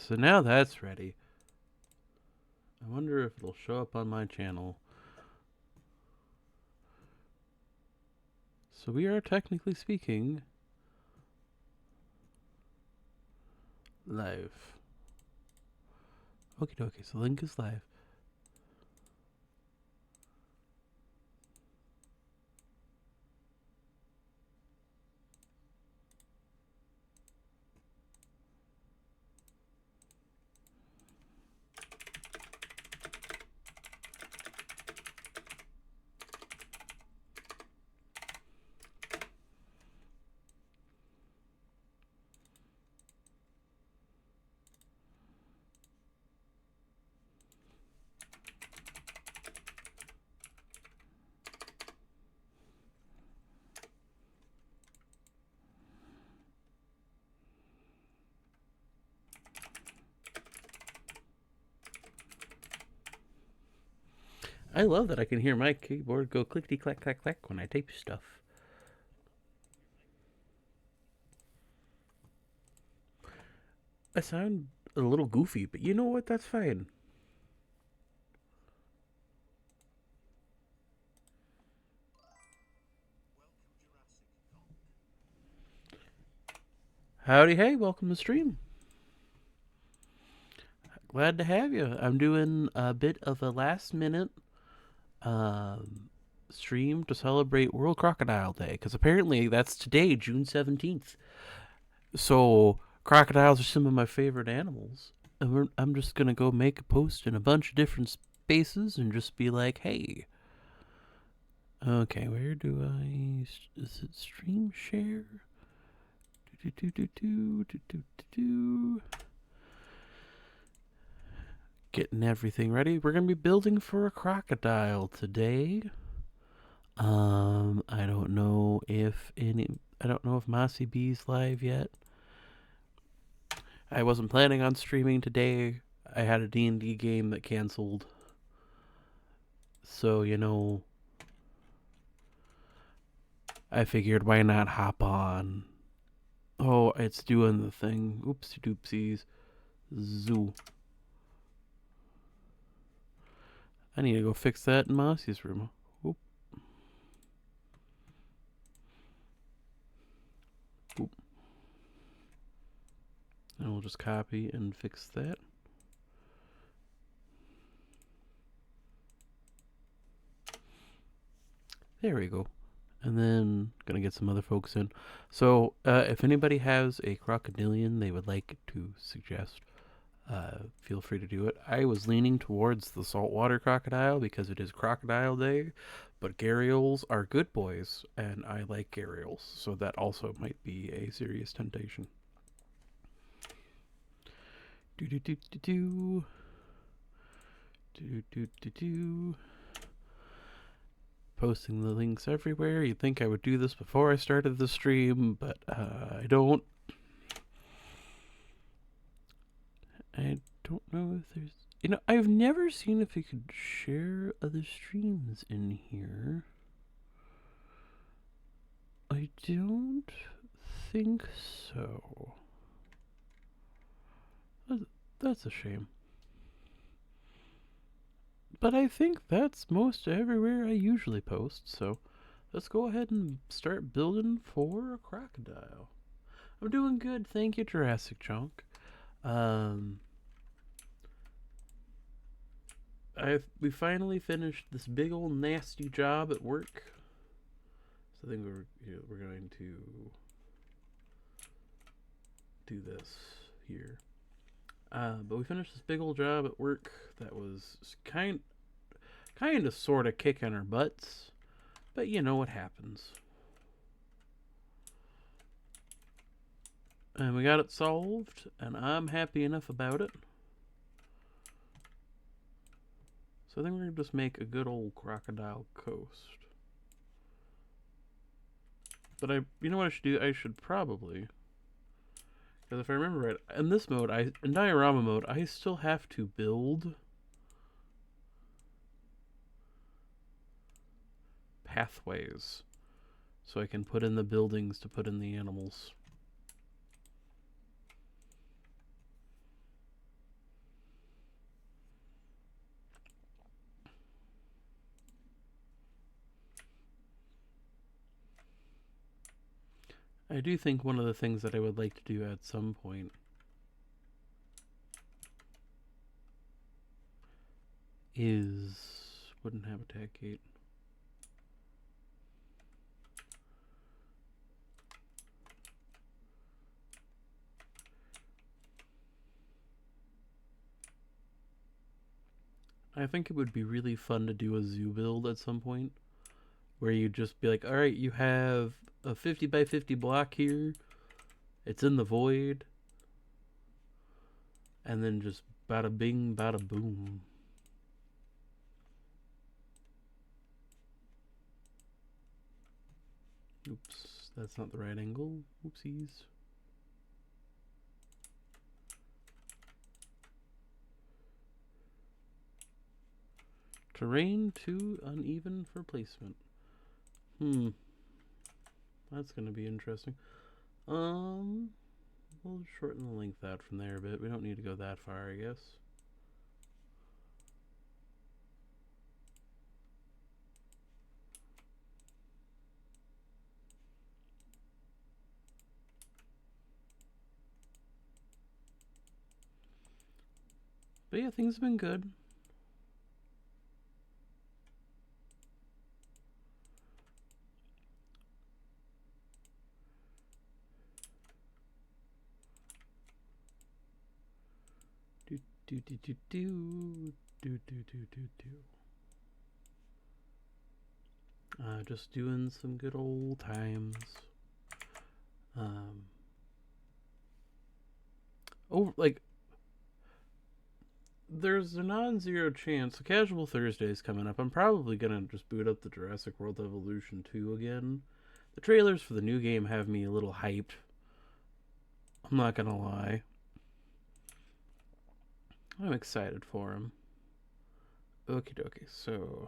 so now that's ready. I wonder if it'll show up on my channel. So we are technically speaking live. Okie dokie, so link is live. I love that I can hear my keyboard go clickety clack clack clack when I type stuff. I sound a little goofy, but you know what? That's fine. Howdy, hey, welcome to stream. Glad to have you. I'm doing a bit of a last minute stream to celebrate World Crocodile Day, because apparently that's today, June 17th. So, crocodiles are some of my favorite animals. And I'm just going to go make a post in a bunch of different spaces and just be like, hey. Okay, where do I. Is it stream share? Getting everything ready. We're going to be building for a crocodile today. I don't know if Mossy B's live yet. I wasn't planning on streaming today. I had a D&D game that canceled. So, I figured why not hop on. Oh, it's doing the thing. Oopsie doopsies. Zoo. I need to go fix that in Mossy's room. Oop. Oop. And we'll just copy and fix that. There we go. And then gonna get some other folks in. So if anybody has a crocodilian they would like to suggest, feel free to do it. I was leaning towards the saltwater crocodile because it is Crocodile Day, but gharials are good boys, and I like gharials, so that also might be a serious temptation. Do do do do do. Do do do do. Posting the links everywhere. You'd think I would do this before I started the stream, but I don't. I don't know if there's. I've never seen if you could share other streams in here. I don't think so. That's a shame. But I think that's most everywhere I usually post, so let's go ahead and start building for a crocodile. I'm doing good, thank you, Jurassic Chunk. We finally finished this big old nasty job at work. So I think we're going to do this here. But we finished this big old job at work that was kind of sort of kicking our butts, but you know what happens. And we got it solved, and I'm happy enough about it. So I think we're going to just make a good old crocodile coast. But you know what I should do? I should probably, because if I remember right, in this mode, in diorama mode, I still have to build pathways so I can put in the buildings to put in the animals. I do think one of the things that I would like to do at some point is wooden habitat gate. I think it would be really fun to do a zoo build at some point where you'd just be like, all right, you have a 50 by 50 block here. It's in the void. And then just bada bing, bada boom. Oops, that's not the right angle. Oopsies. Terrain too uneven for placement. That's gonna be interesting. We'll shorten the length out from there a bit. We don't need to go that far, I guess. But yeah, things have been good. Do do do do do do do do do. Just doing some good old times. Like there's a non-zero chance. Casual Thursday's coming up. I'm probably gonna just boot up the Jurassic World Evolution 2 again. The trailers for the new game have me a little hyped. I'm not gonna lie. I'm excited for him. Okie dokie, so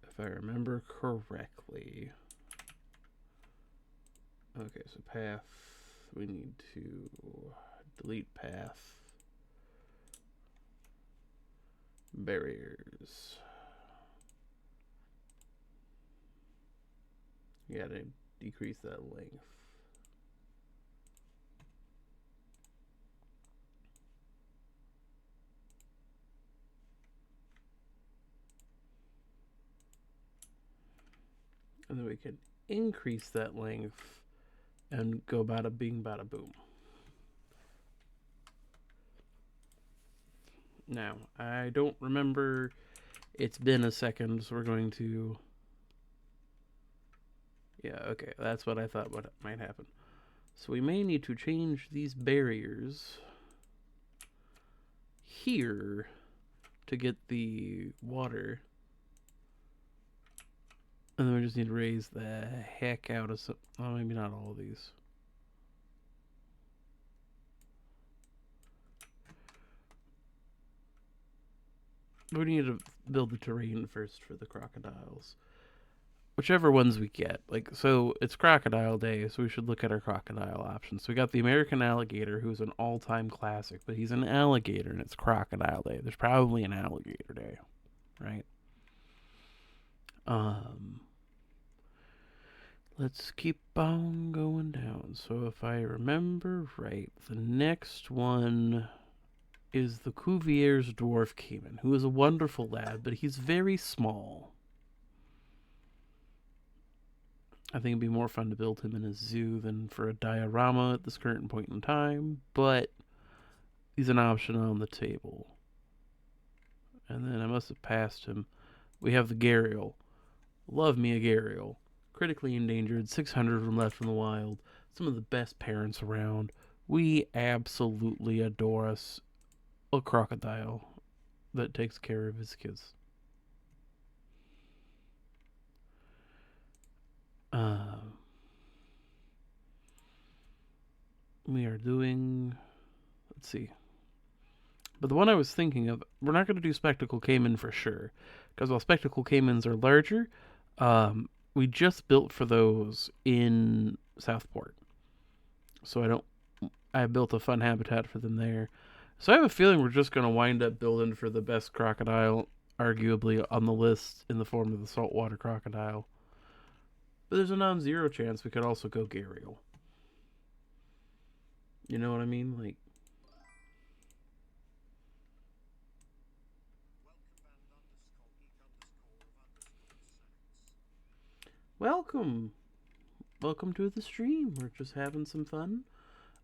if I remember correctly. Okay, so path, we need to delete path. Barriers. You gotta decrease that length. And then we can increase that length and go bada bing, bada boom. Now, I don't remember. It's been a second, so we're going to... Yeah, okay, that's what I thought what might happen. So we may need to change these barriers here to get the water. And then we just need to raise the heck out of some... Oh, maybe not all of these. We need to build the terrain first for the crocodiles. Whichever ones we get. Like, so it's Crocodile Day, so we should look at our crocodile options. So we got the American alligator, who's an all-time classic, but he's an alligator and it's Crocodile Day. There's probably an alligator day, right? Let's keep on going down. So if I remember right, the next one is the Cuvier's dwarf caiman, who is a wonderful lad, but he's very small. I think it'd be more fun to build him in a zoo than for a diorama at this current point in time, but he's an option on the table. And then I must have passed him. We have the gharial. Love me a gharial. Critically endangered, 600 of them left in the wild. Some of the best parents around. We absolutely adore us a crocodile that takes care of his kids. We are doing... Let's see. But the one I was thinking of, we're not going to do spectacle caiman for sure. Because while spectacle caimans are larger, we just built for those in Southport. So I built a fun habitat for them there. So I have a feeling we're just going to wind up building for the best crocodile, arguably on the list, in the form of the saltwater crocodile. But there's a non-zero chance we could also go gharial. You know what I mean? Like, welcome, welcome to the stream. We're just having some fun.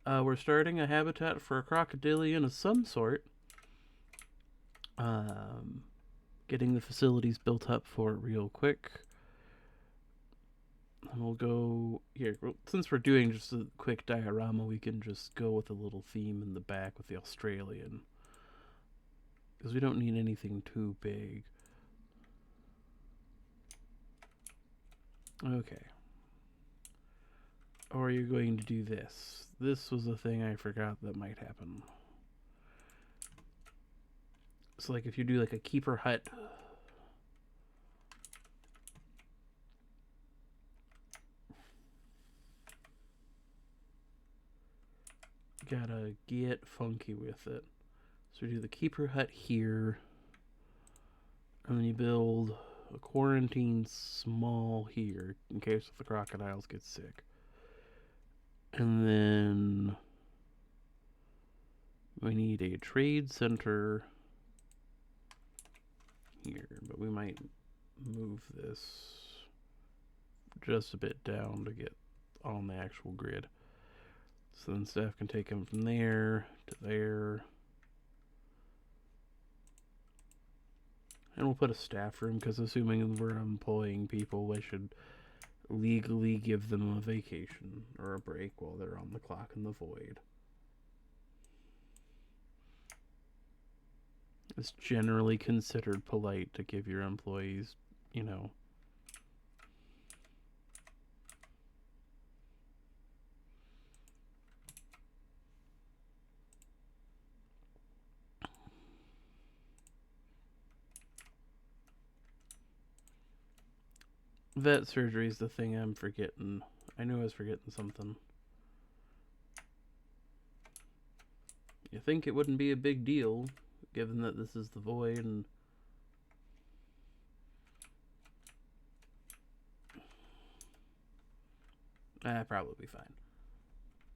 We're starting a habitat for a crocodilian of some sort. Um, Getting the facilities built up for it real quick. And we'll go here. Well, since we're doing just a quick diorama, we can just go with a little theme in the back with the Australian. Because we don't need anything too big. Okay. Or are you going to do this? This was a thing I forgot that might happen. So like if you do like a keeper hut, you gotta get funky with it. So we do the keeper hut here, and then you build a quarantine small here in case if the crocodiles get sick. And then we need a trade center here, but we might move this just a bit down to get on the actual grid. So then staff can take them from there to there. And we'll put a staff room because assuming we're employing people, I should legally give them a vacation or a break while they're on the clock in the void. It's generally considered polite to give your employees, you know, vet surgery is the thing I'm forgetting. I knew I was forgetting something. You think it wouldn't be a big deal, given that this is the void and probably fine.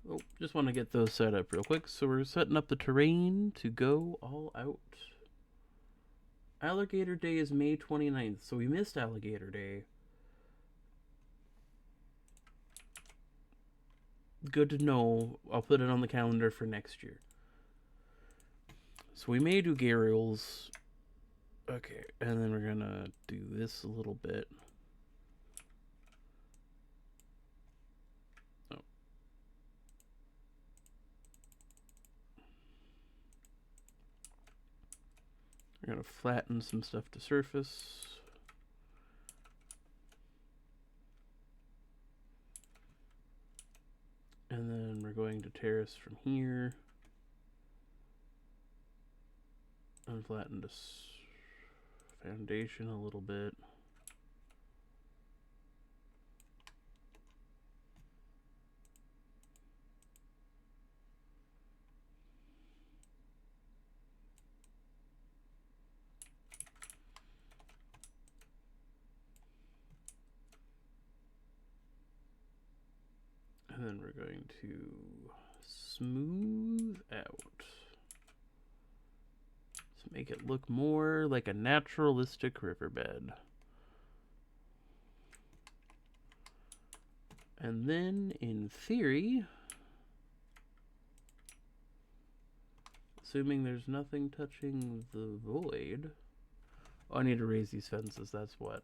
Oh, just want to get those set up real quick. So we're setting up the terrain to go all out. Alligator Day is May 29th, so we missed Alligator Day. Good to know. I'll put it on the calendar for next year. So we may do gharials. Okay, and then we're gonna do this a little bit. Oh. We're gonna flatten some stuff to surface. And then we're going to terrace from here. And flatten this foundation a little bit. And then we're going to smooth out to make it look more like a naturalistic riverbed. And then, in theory, assuming there's nothing touching the void... Oh, I need to raise these fences, that's what.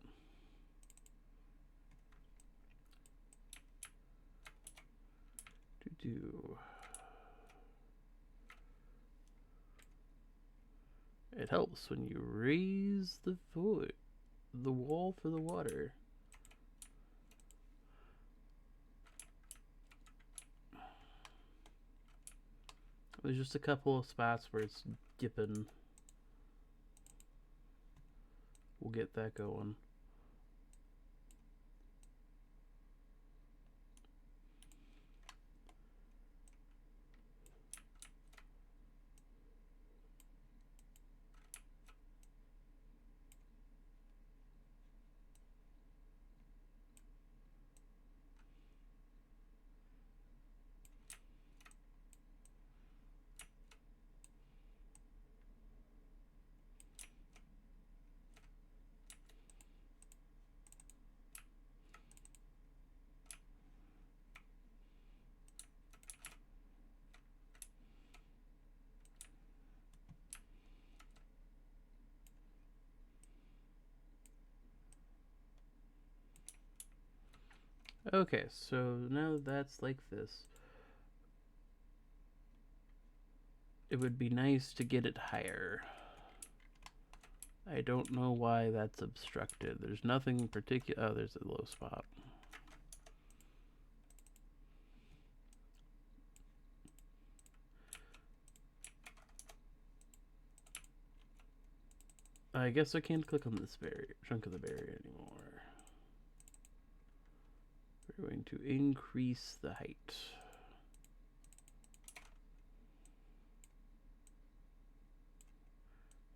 It helps when you raise the void, the wall for the water. There's just a couple of spots where it's dipping. We'll get that going. Okay, so now that's like this. It would be nice to get it higher. I don't know why that's obstructed. There's nothing particular. Oh, there's a low spot. I guess I can't click on this chunk of the barrier anymore. We're going to increase the height.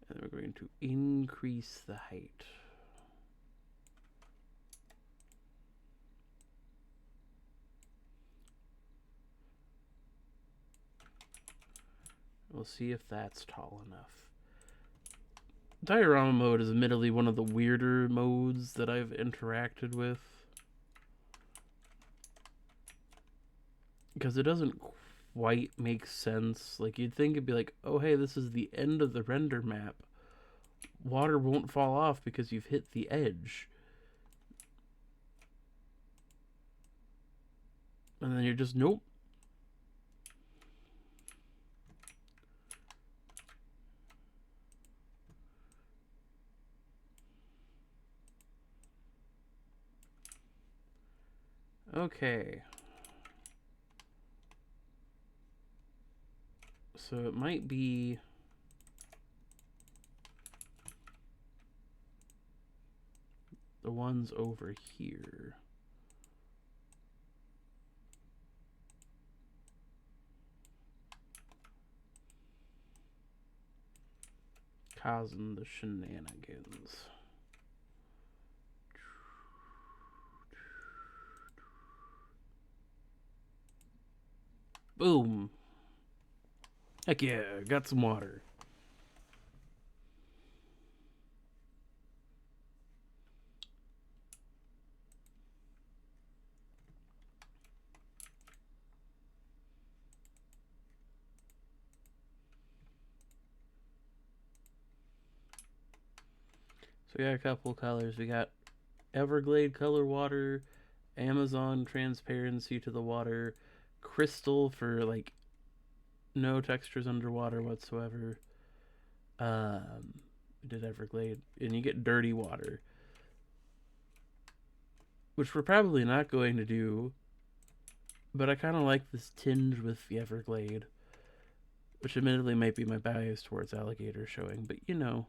And we're going to increase the height. We'll see if that's tall enough. Diorama mode is admittedly one of the weirder modes that I've interacted with. Because it doesn't quite make sense. Like, you'd think it'd be like, oh, hey, this is the end of the render map. Water won't fall off because you've hit the edge. And then you're just, nope. Okay. So it might be the ones over here. Causing the shenanigans. Boom. Heck yeah, got some water. So we got a couple colors. We got Everglade color water, Amazon transparency to the water, crystal for like no textures underwater whatsoever. Did Everglade, and you get dirty water, which we're probably not going to do. But I kind of like this tinge with the Everglade, which admittedly might be my bias towards alligator showing, but you know.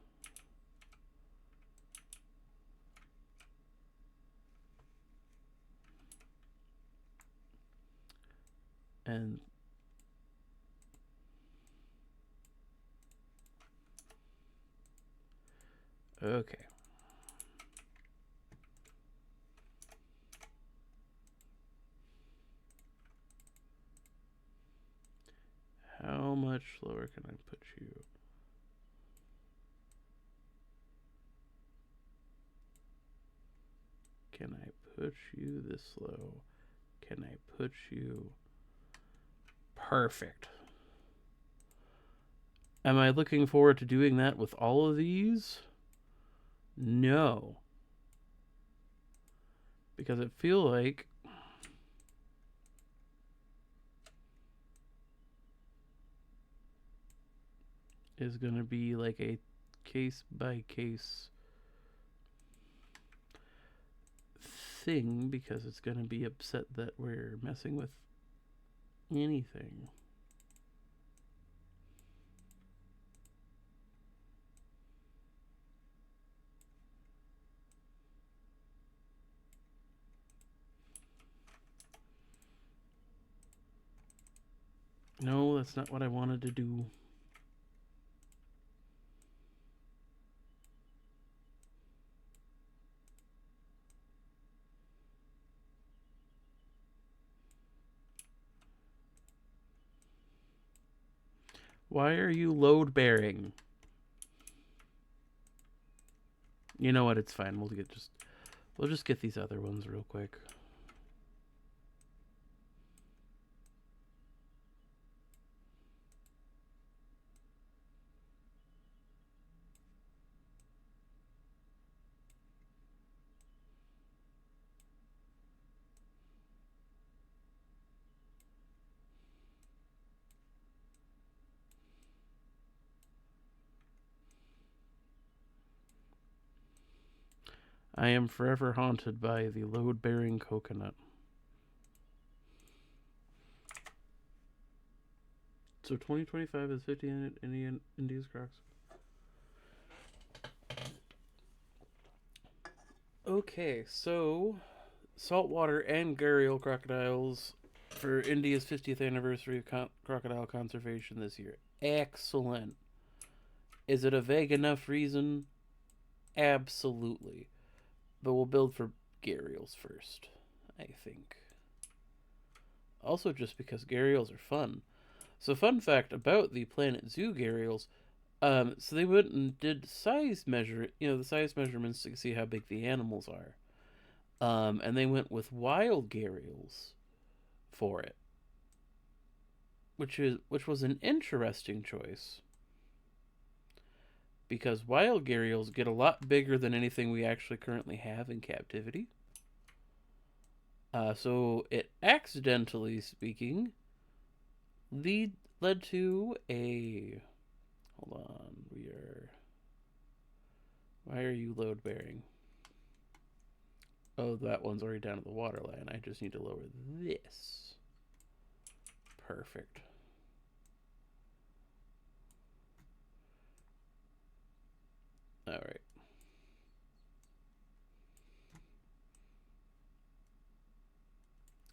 And okay. How much lower can I put you? Can I put you this low? Can I put you... Perfect. Am I looking forward to doing that with all of these? No. Because I feel like is going to be like a case by case thing, because it's going to be upset that we're messing with anything. No, that's not what I wanted to do. Why are you load bearing? You know what? It's fine. We'll just get these other ones real quick. I am forever haunted by the load-bearing coconut. So 2025 is 50 India's Crocs. Okay, so saltwater and gharial crocodiles for India's 50th anniversary of crocodile conservation this year. Excellent. Is it a vague enough reason? Absolutely. But we'll build for gharials first, I think. Also, just because gharials are fun. So, fun fact about the Planet Zoo gharials. So they went and did the size measurements to see how big the animals are. And they went with wild gharials for it, which was an interesting choice because wild gharials get a lot bigger than anything we actually currently have in captivity. So it accidentally speaking led to a hold on, why are you load bearing? Oh, that one's already down at the water line. I just need to lower this. Perfect. All right.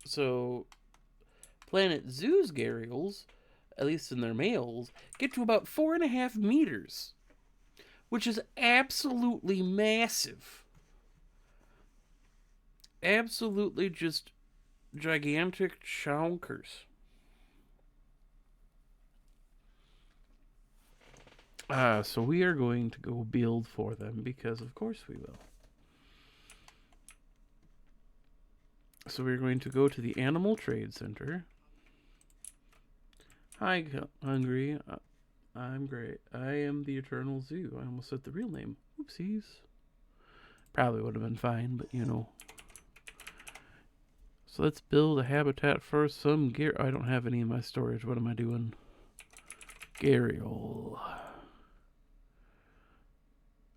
So, Planet Zoo's gharials, at least in their males, get to about 4.5 meters, which is absolutely massive. Absolutely just gigantic chonkers. So we are going to go build for them because, of course, we will. So we're going to go to the Animal Trade Center. Hi, Hungry. I'm great. I am the Eternal Zoo. I almost said the real name. Oopsies. Probably would have been fine, but you know. So let's build a habitat for some gear. I don't have any in my storage. What am I doing? Gharial.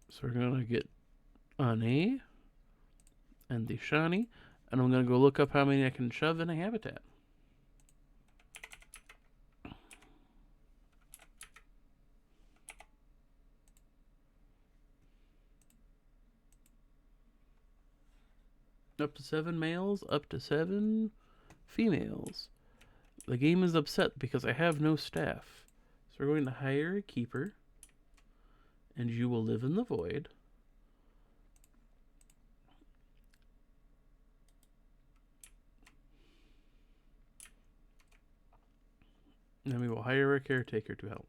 So we're going to get an A and the shiny. And I'm going to go look up how many I can shove in a habitat. Up to 7 males, up to 7 females. The game is upset because I have no staff. So we're going to hire a keeper. And you will live in the void. And we will hire a caretaker to help.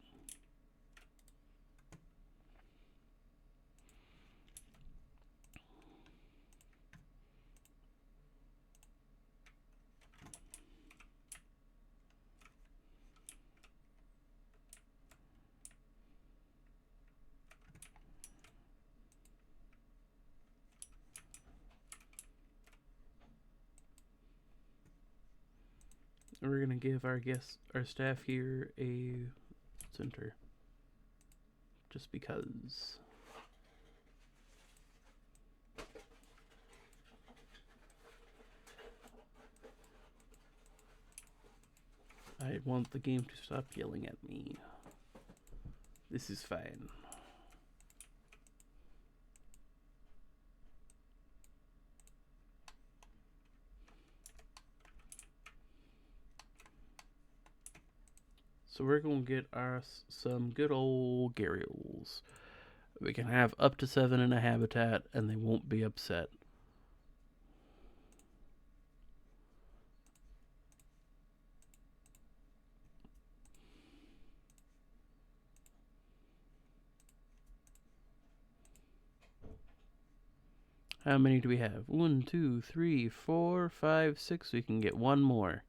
And we're going to give our staff here a center. Just because. I want the game to stop yelling at me. This is fine. So we're going to get us some good old gharials. We can have up to 7 in a habitat and they won't be upset. How many do we have? 1, 2, 3, 4, 5, 6. We can get one more.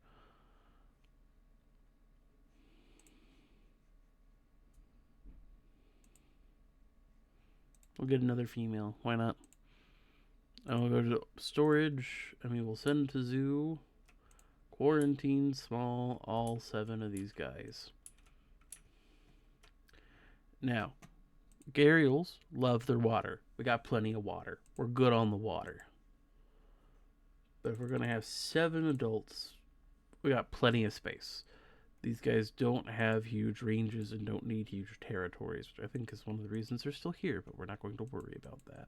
We'll get another female. Why not? And we'll go to storage, and we will send to zoo. Quarantine small, all 7 of these guys. Now, Gharials love their water. We got plenty of water. We're good on the water. But if we're going to have 7 adults, we got plenty of space. These guys don't have huge ranges and don't need huge territories, which I think is one of the reasons they're still here, but we're not going to worry about that.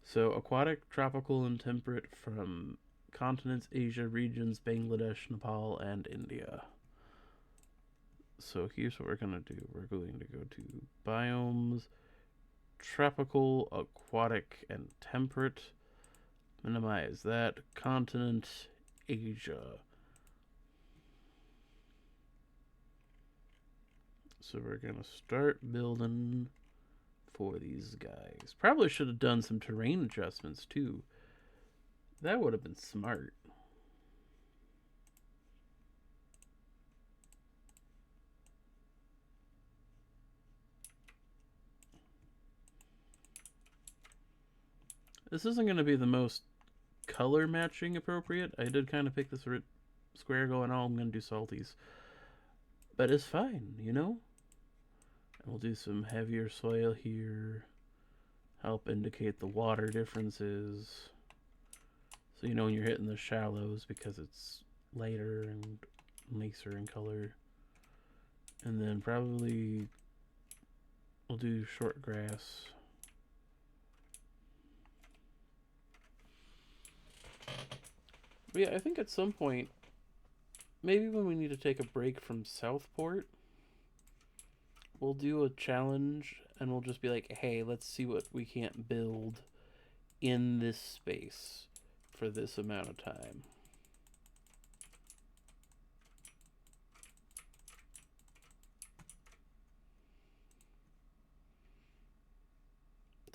So, aquatic, tropical, and temperate from continents, Asia, regions, Bangladesh, Nepal, and India. So, here's what we're going to do we're going to go to biomes, tropical, aquatic, and temperate. Minimize that. Continent, Asia. So we're going to start building for these guys. Probably should have done some terrain adjustments too. That would have been smart. This isn't going to be the most color matching appropriate. I did kind of pick this square going, oh, I'm going to do salties. But it's fine, you know? And we'll do some heavier soil here. Help indicate the water differences. So you know when you're hitting the shallows because it's lighter and nicer in color. And then probably we'll do short grass. But yeah, I think at some point, maybe when we need to take a break from Southport, we'll do a challenge and we'll just be like, hey, let's see what we can't build in this space for this amount of time.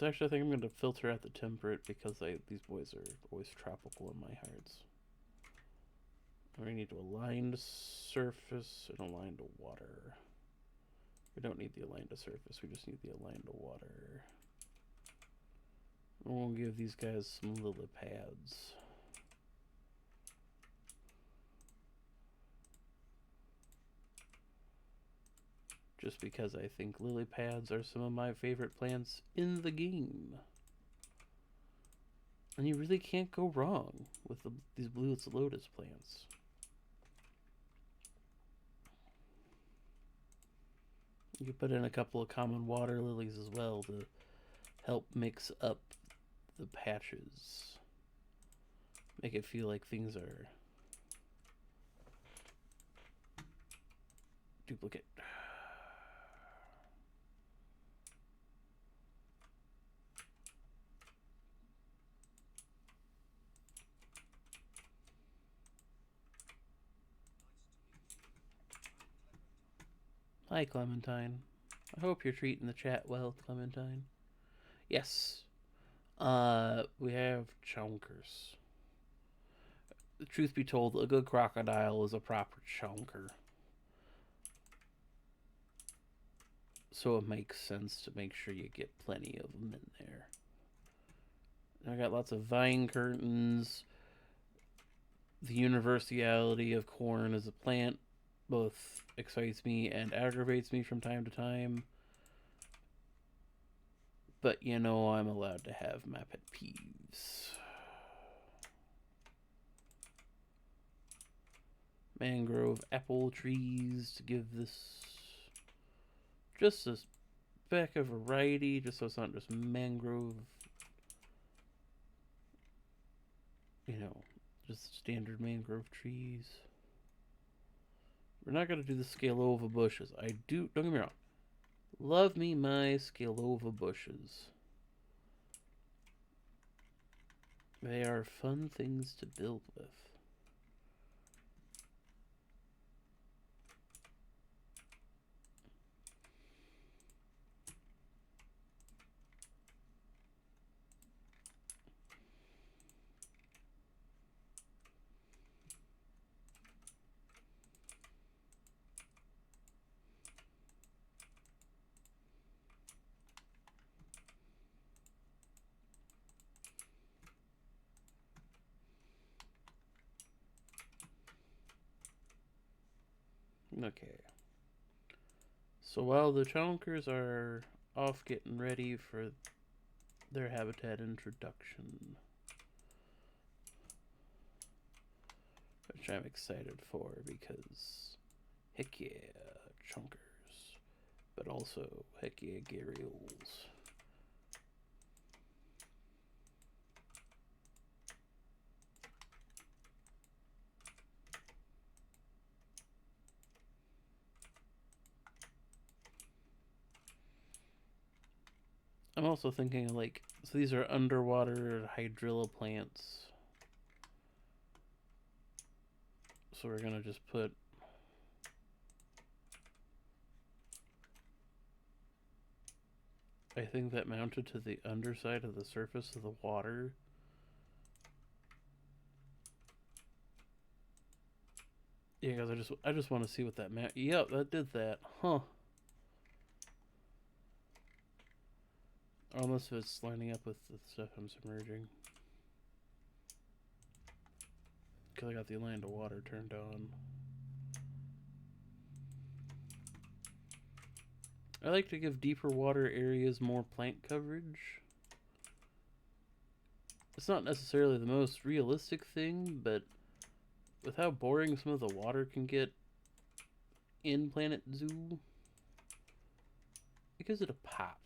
So actually, I think I'm going to filter out the temperate because these boys are always tropical in my hearts. We need to align to surface and align to water. We don't need the align to surface, we just need the align to water. And we'll give these guys some lily pads. Just because I think lily pads are some of my favorite plants in the game. And you really can't go wrong with these blue lotus plants. You can put in a couple of common water lilies as well to help mix up the patches. Make it feel like things are duplicate. Hi, Clementine. I hope you're treating the chat well, Clementine. Yes. We have chonkers. The truth be told, a good crocodile is a proper chonker. So it makes sense to make sure you get plenty of them in there. I got lots of vine curtains. The universality of corn as a plant both excites me and aggravates me from time to time. But you know I'm allowed to have my pet peeves. Mangrove apple trees to give this just a speck of variety, just so it's not just mangrove, you know, just standard mangrove trees. We're not going to do the Scalova bushes. Don't get me wrong, love me my Scalova bushes. They are fun things to build with. Okay. So while the chonkers are off getting ready for their habitat introduction, which I'm excited for because heck yeah, chunkers, but also heck yeah, gharials. I'm also thinking like, so these are underwater hydrilla plants. So we're gonna just put I think that mounted to the underside of the surface of the water. Yeah, because I just want to see what that mount. Yep, that did that. Huh. Unless it's lining up with the stuff I'm submerging. Because I got the land to water turned on. I like to give deeper water areas more plant coverage. It's not necessarily the most realistic thing, but with how boring some of the water can get in Planet Zoo, it gives it a pop.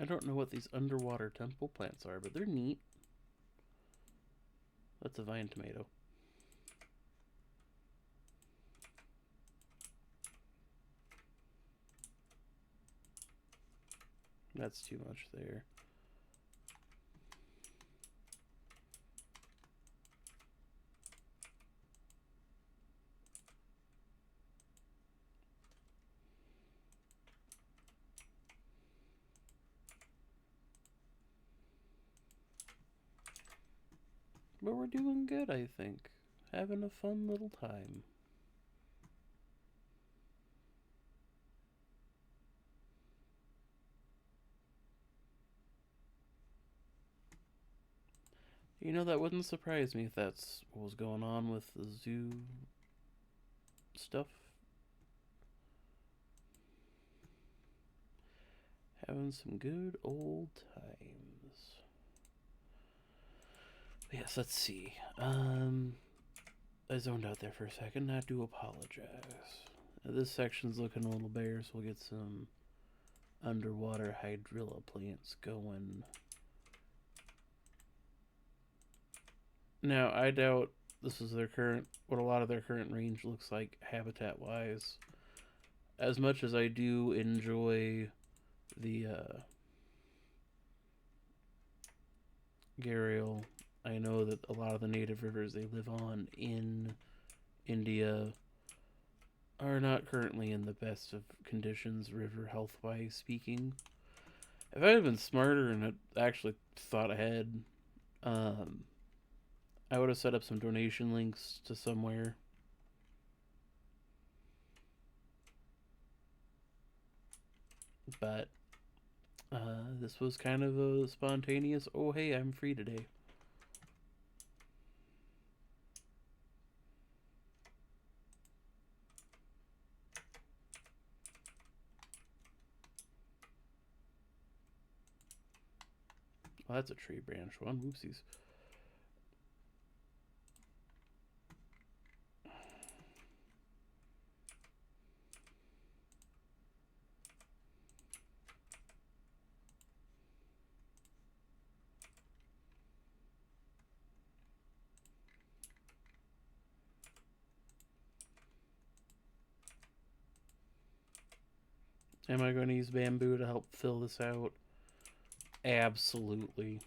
I don't know what these underwater temple plants are, but they're neat. That's a vine tomato. That's too much there. But we're doing good, I think. Having a fun little time. You know, that wouldn't surprise me if that's what was going on with the zoo stuff. Having some good old times. Yes, let's see. I zoned out there for a second. I do apologize. This section's looking a little bare, so we'll get some underwater hydrilla plants going. Now, I doubt this is what a lot of their current range looks like habitat-wise. As much as I do enjoy the gharial, I know that a lot of the native rivers they live on in India are not currently in the best of conditions, river health-wise speaking. If I had been smarter and had actually thought ahead, I would have set up some donation links to somewhere. But this was kind of a spontaneous, oh hey, I'm free today. Well, that's a tree branch one. Whoopsies. Am I going to use bamboo to help fill this out? Absolutely.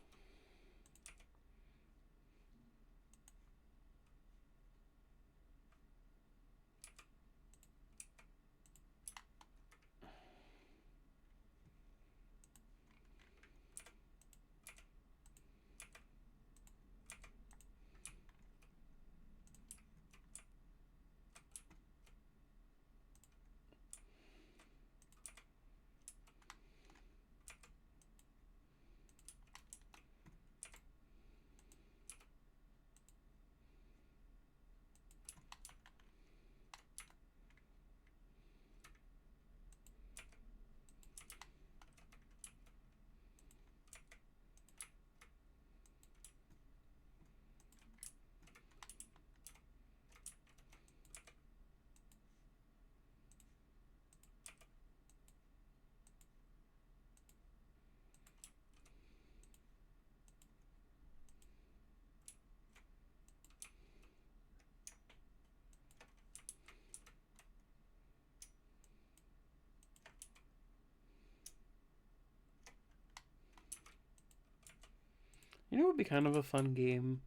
You know, it would be kind of a fun game.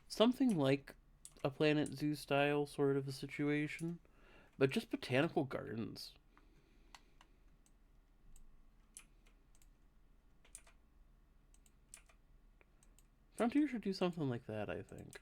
Something like a Planet Zoo style sort of a situation, but just botanical gardens. Frontier should do something like that, I think.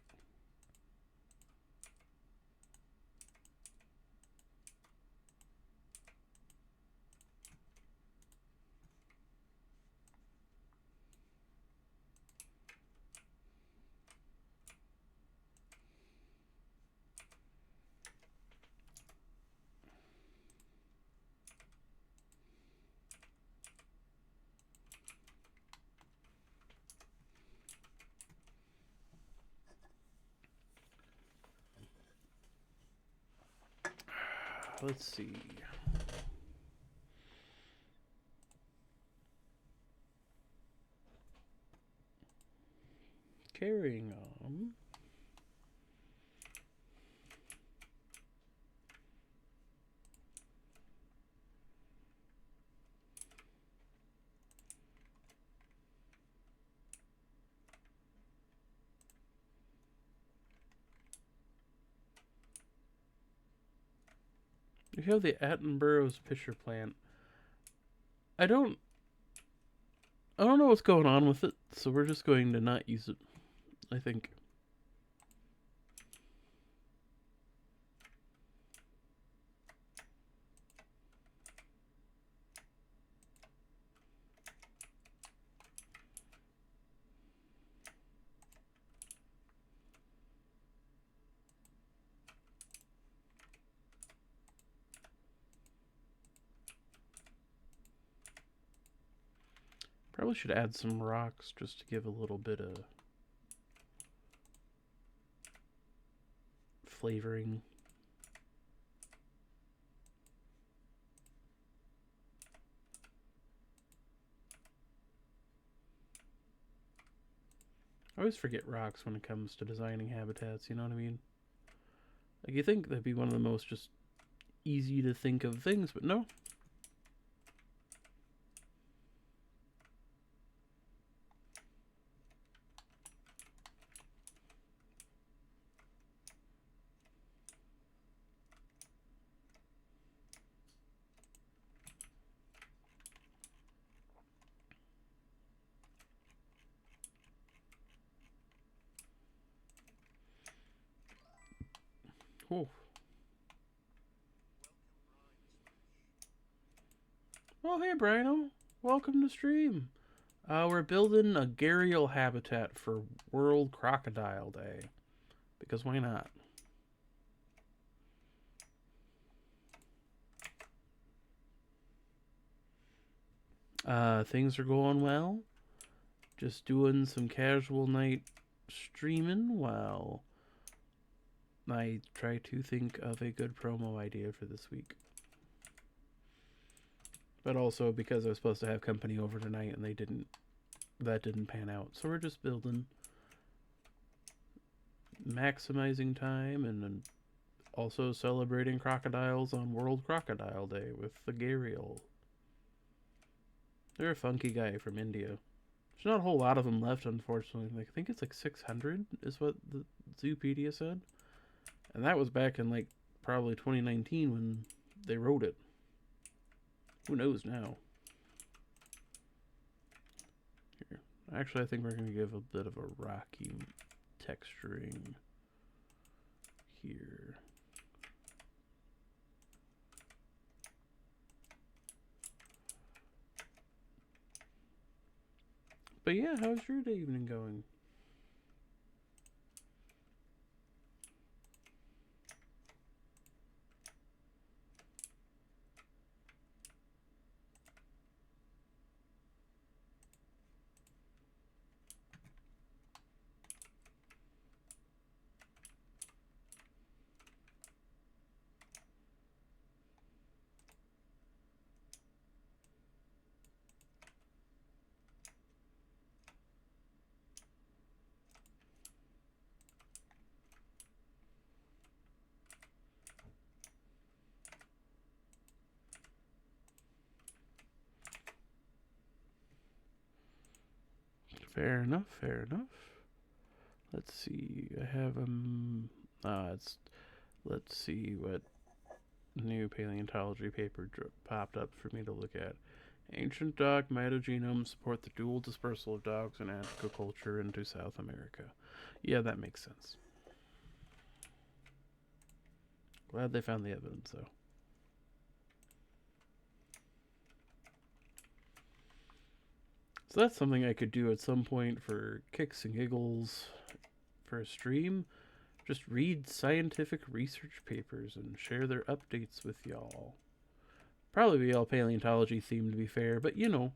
Let's see. Carrying on. We have the Attenborough's pitcher plant. I don't I don't know what's going on with it, so we're just going to not use it, I think. Probably should add some rocks just to give a little bit of flavoring. I always forget rocks when it comes to designing habitats, you know what I mean? Like, you think that'd be one of the most just easy to think of things, but no. Oh. Oh, hey, Brino. Welcome to stream. We're building a gharial habitat for World Crocodile Day. Because why not? Things are going well. Just doing some casual night streaming while I try to think of a good promo idea for this week. But also because I was supposed to have company over tonight and that didn't pan out. So we're just building, maximizing time, and then also celebrating crocodiles on World Crocodile Day with the gharial. They're a funky guy from India. There's not a whole lot of them left, unfortunately. Like, I think it's like 600 is what the Zoopedia said. And that was back in like probably 2019 when they wrote it. Who knows now? Here. Actually, I think we're going to give a bit of a rocky texturing here. But yeah, how's your evening going? Fair enough, fair enough. Let's see. I have it's let's see what new paleontology paper popped up for me to look at. Ancient dog mitogenomes support the dual dispersal of dogs in Africa culture into South America. Yeah, that makes sense. Glad they found the evidence, though. So that's something I could do at some point for kicks and giggles for a stream. Just read scientific research papers and share their updates with y'all. Probably be all paleontology themed to be fair, but you know,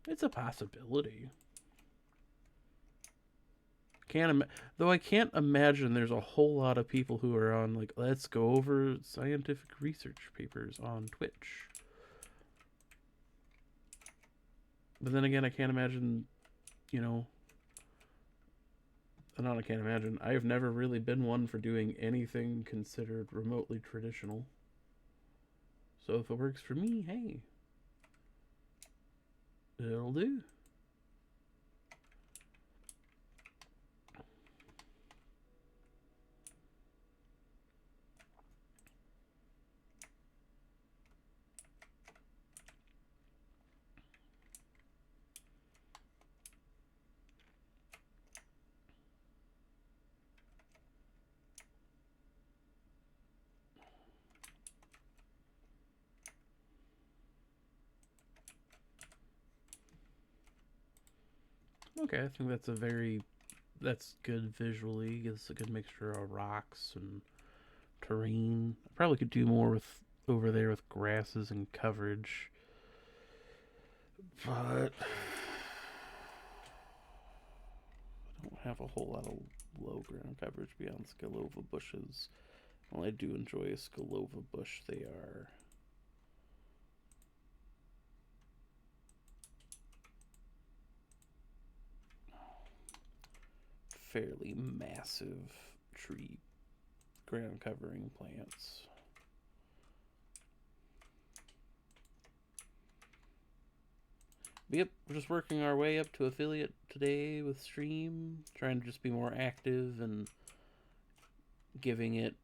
it's a possibility. Though I can't imagine there's a whole lot of people who are on like let's go over scientific research papers on Twitch. But then again, I can't imagine, you know, I can't imagine. I've never really been one for doing anything considered remotely traditional. So if it works for me, hey, it'll do. Okay, I think that's good visually. Gives a good mixture of rocks and terrain. I probably could do more with over there with grasses and coverage. But I don't have a whole lot of low ground coverage beyond Skalova bushes. While I do enjoy a Skalova bush, they are fairly massive tree ground covering plants. But yep, we're just working our way up to affiliate today with stream, trying to just be more active and giving it,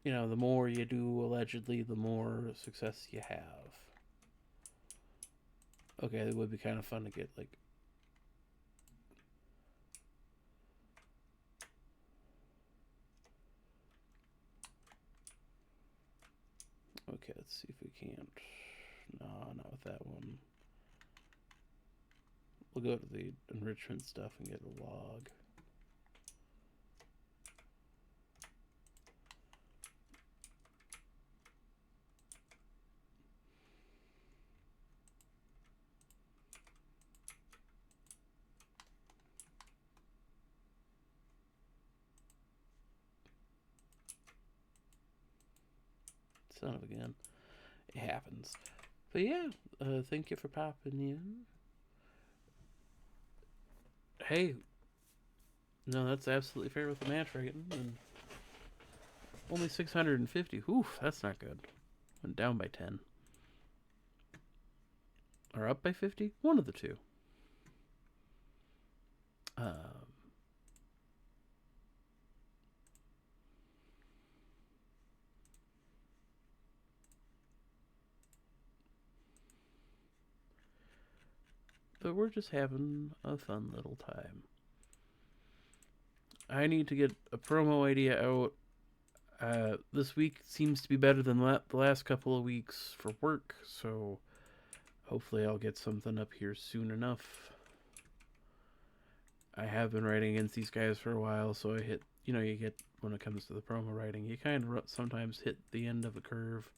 you know, the more you do allegedly, the more success you have. Okay, it would be kind of fun to get like okay, let's see if we can't. No, not with that one. We'll go to the enrichment stuff and get a log. Son of a gun. It happens. But yeah, thank you for popping in. Hey, no, that's absolutely fair with the match rating. And only 650. Oof, that's not good. Went down by 10. Or up by 50? One of the two. But we're just having a fun little time. I need to get a promo idea out. This week seems to be better than the last couple of weeks for work, so hopefully I'll get something up here soon enough. I have been writing against these guys for a while, so I hit, you know, you get, when it comes to the promo writing, you kind of sometimes hit the end of a curve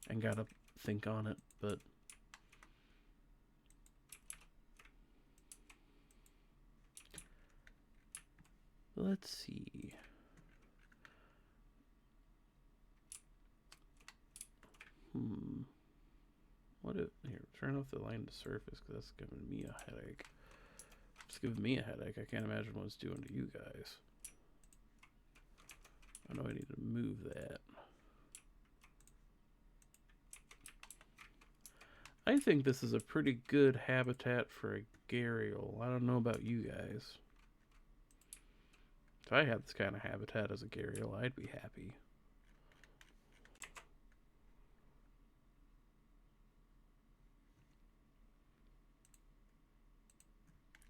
and gotta think on it, but let's see. What if, here, turn off the line to surface, because that's giving me a headache. It's giving me a headache. I can't imagine what it's doing to you guys. I know I need to move that. I think this is a pretty good habitat for a gharial. I don't know about you guys. If I had this kind of habitat as a gharial, I'd be happy.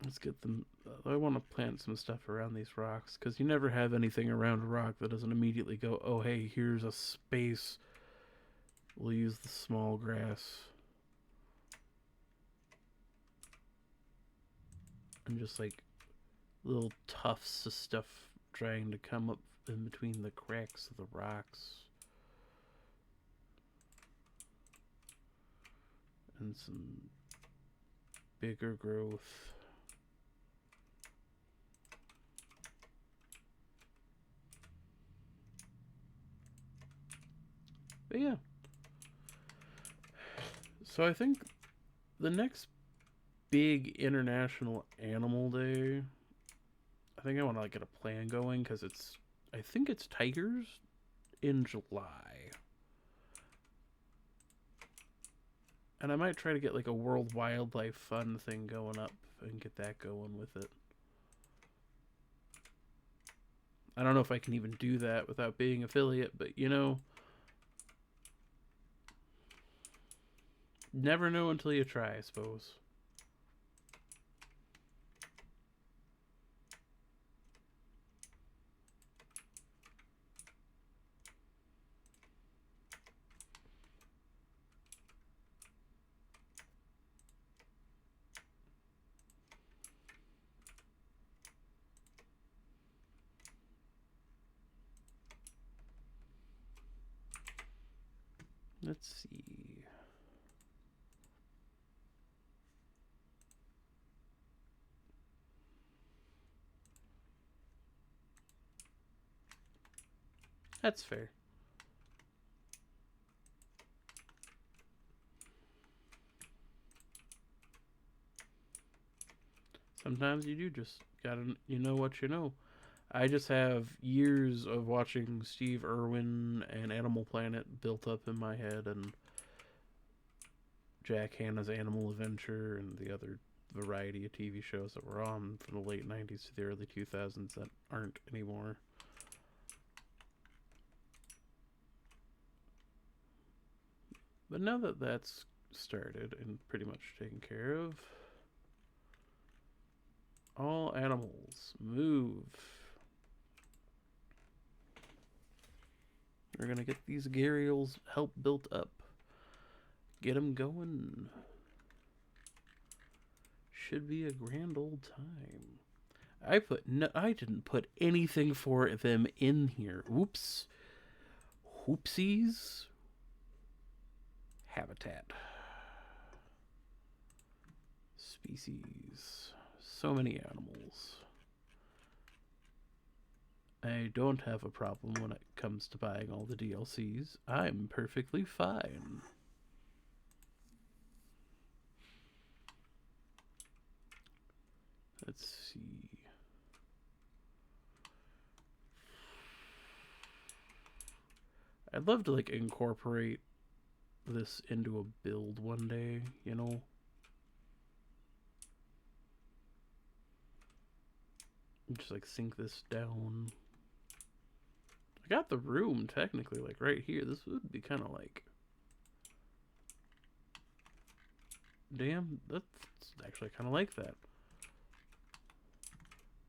Let's get them. I want to plant some stuff around these rocks because you never have anything around a rock that doesn't immediately go, oh, hey, here's a space. We'll use the small grass. And just like little tufts of stuff trying to come up in between the cracks of the rocks. And some bigger growth. But yeah. So I think the next big international animal day, I think I want to like get a plan going because I think it's tigers in July. And I might try to get like a World Wildlife Fund thing going up and get that going with it. I don't know if I can even do that without being affiliate, but you know, never know until you try, I suppose. Let's see. That's fair. Sometimes you do just gotta, you know what you know. I just have years of watching Steve Irwin and Animal Planet built up in my head, and Jack Hanna's Animal Adventure, and the other variety of TV shows that were on from the late 90s to the early 2000s that aren't anymore. But now that that's started and pretty much taken care of, all animals move. We're gonna get these gharials help built up. Get them going. Should be a grand old time. I didn't put anything for them in here. Oops. Whoopsies. Habitat. Species. So many animals. I don't have a problem when it comes to buying all the DLCs. I'm perfectly fine. Let's see. I'd love to like incorporate this into a build one day, you know? Just like sink this down. I got the room technically like right here. This would be kind of like, damn, that's actually kind of like that.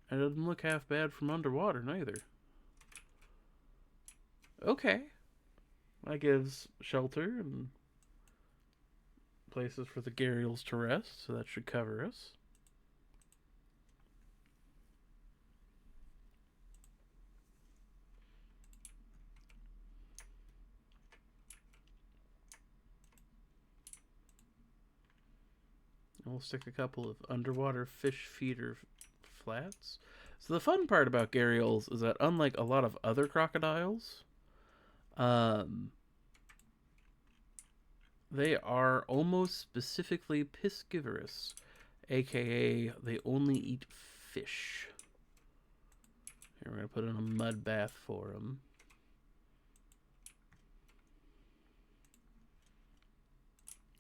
And it doesn't look half bad from underwater neither. Okay. That gives shelter and places for the gharials to rest, so that should cover us. And we'll stick a couple of underwater fish feeder flats. So the fun part about gharials is that unlike a lot of other crocodiles, they are almost specifically piscivorous, aka they only eat fish. Here we're going to put in a mud bath for them.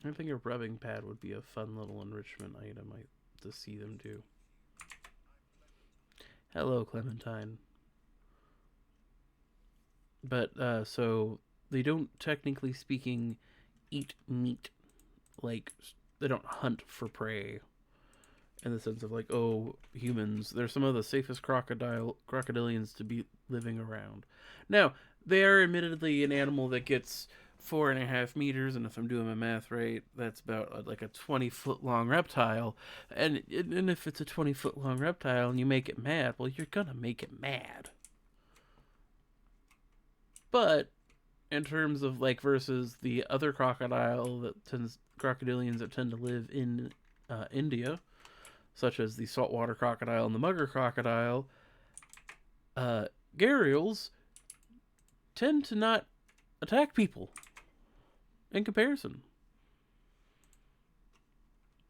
I think a rubbing pad would be a fun little enrichment item to see them do. Hello, Clementine. But, so, they don't, technically speaking, eat meat. Like, they don't hunt for prey. In the sense of, like, oh, humans, they're some of the safest crocodilians to be living around. Now, they are admittedly an animal that gets 4.5 meters, and if I'm doing my math right, that's about like a 20-foot long reptile. And if it's a 20-foot long reptile and you make it mad, well, you're gonna make it mad. But in terms of like versus the other crocodilians that tend to live in India, such as the saltwater crocodile and the mugger crocodile, gharials tend to not attack people in comparison.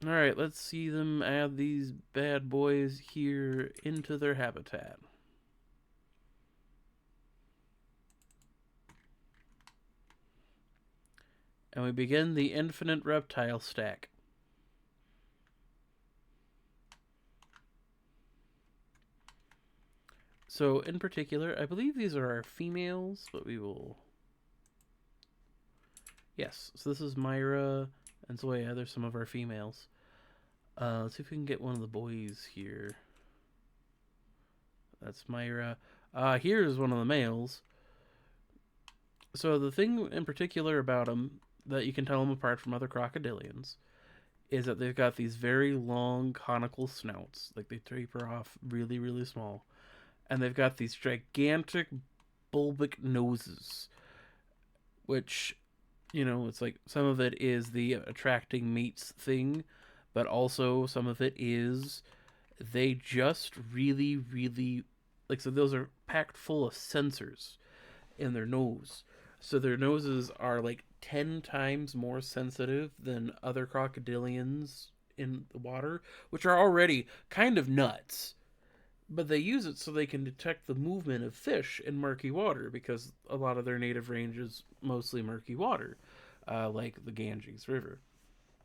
Alright, let's see them add these bad boys here into their habitat. And we begin the infinite reptile stack. So, in particular, I believe these are our females, but we will... Yes, so this is Myra and Zoya. There's some of our females. Let's see if we can get one of the boys here. That's Myra. Here's one of the males. So the thing in particular about them that you can tell them apart from other crocodilians is that they've got these very long conical snouts. Like they taper off really, really small. And they've got these gigantic bulbic noses. Which, you know, it's like some of it is the attracting mates thing. But also some of it is they just really, really... Like, so those are packed full of sensors in their nose. So their noses are like 10 times more sensitive than other crocodilians in the water, which are already kind of nuts. But they use it so they can detect the movement of fish in murky water because a lot of their native range is mostly murky water, like the Ganges River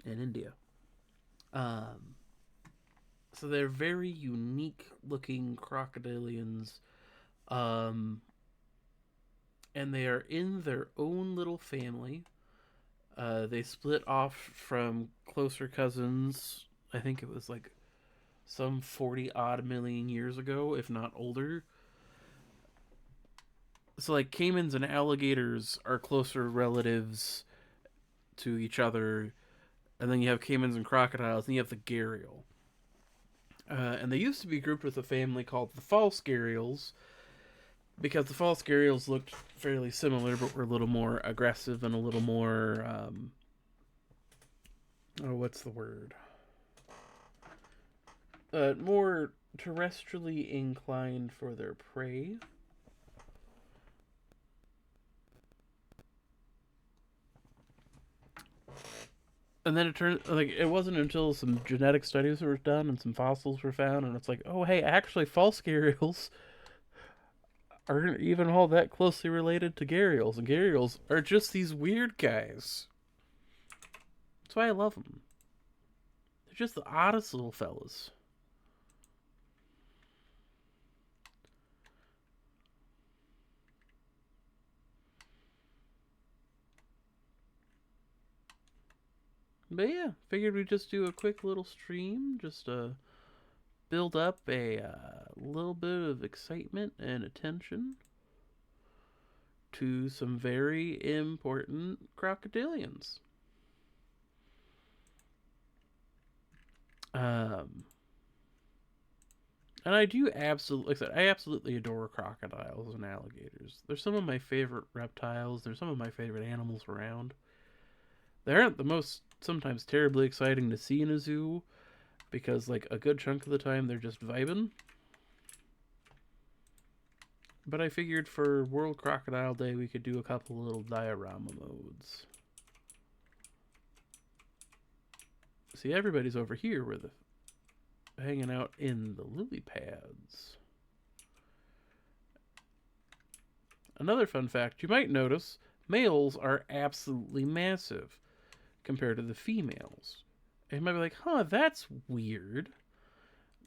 in India. So they're very unique looking crocodilians. And they are in their own little family. They split off from closer cousins. I think it was like some 40 odd million years ago, if not older. So, like, caimans and alligators are closer relatives to each other. And then you have caimans and crocodiles, and you have the gharial. And they used to be grouped with a family called the false gharials, because the false gharials looked fairly similar, but were a little more aggressive and a little more, what's the word? More terrestrially inclined for their prey. And then it turned, like, it wasn't until some genetic studies were done and some fossils were found, and it's like, oh, hey, actually, false gharials aren't even all that closely related to gharials, and gharials are just these weird guys. That's why I love them. They're just the oddest little fellas. But yeah, figured we'd just do a quick little stream, just to build up a little bit of excitement and attention to some very important crocodilians. And I do absolutely, like I said, I absolutely adore crocodiles and alligators. They're some of my favorite reptiles. They're some of my favorite animals around. They aren't the most sometimes terribly exciting to see in a zoo because, like, a good chunk of the time they're just vibing. But I figured for World Crocodile Day we could do a couple little diorama modes. See, everybody's over here where the hanging out in the lily pads. Another fun fact you might notice, males are absolutely massive. compared to the females. And you might be like, huh, that's weird.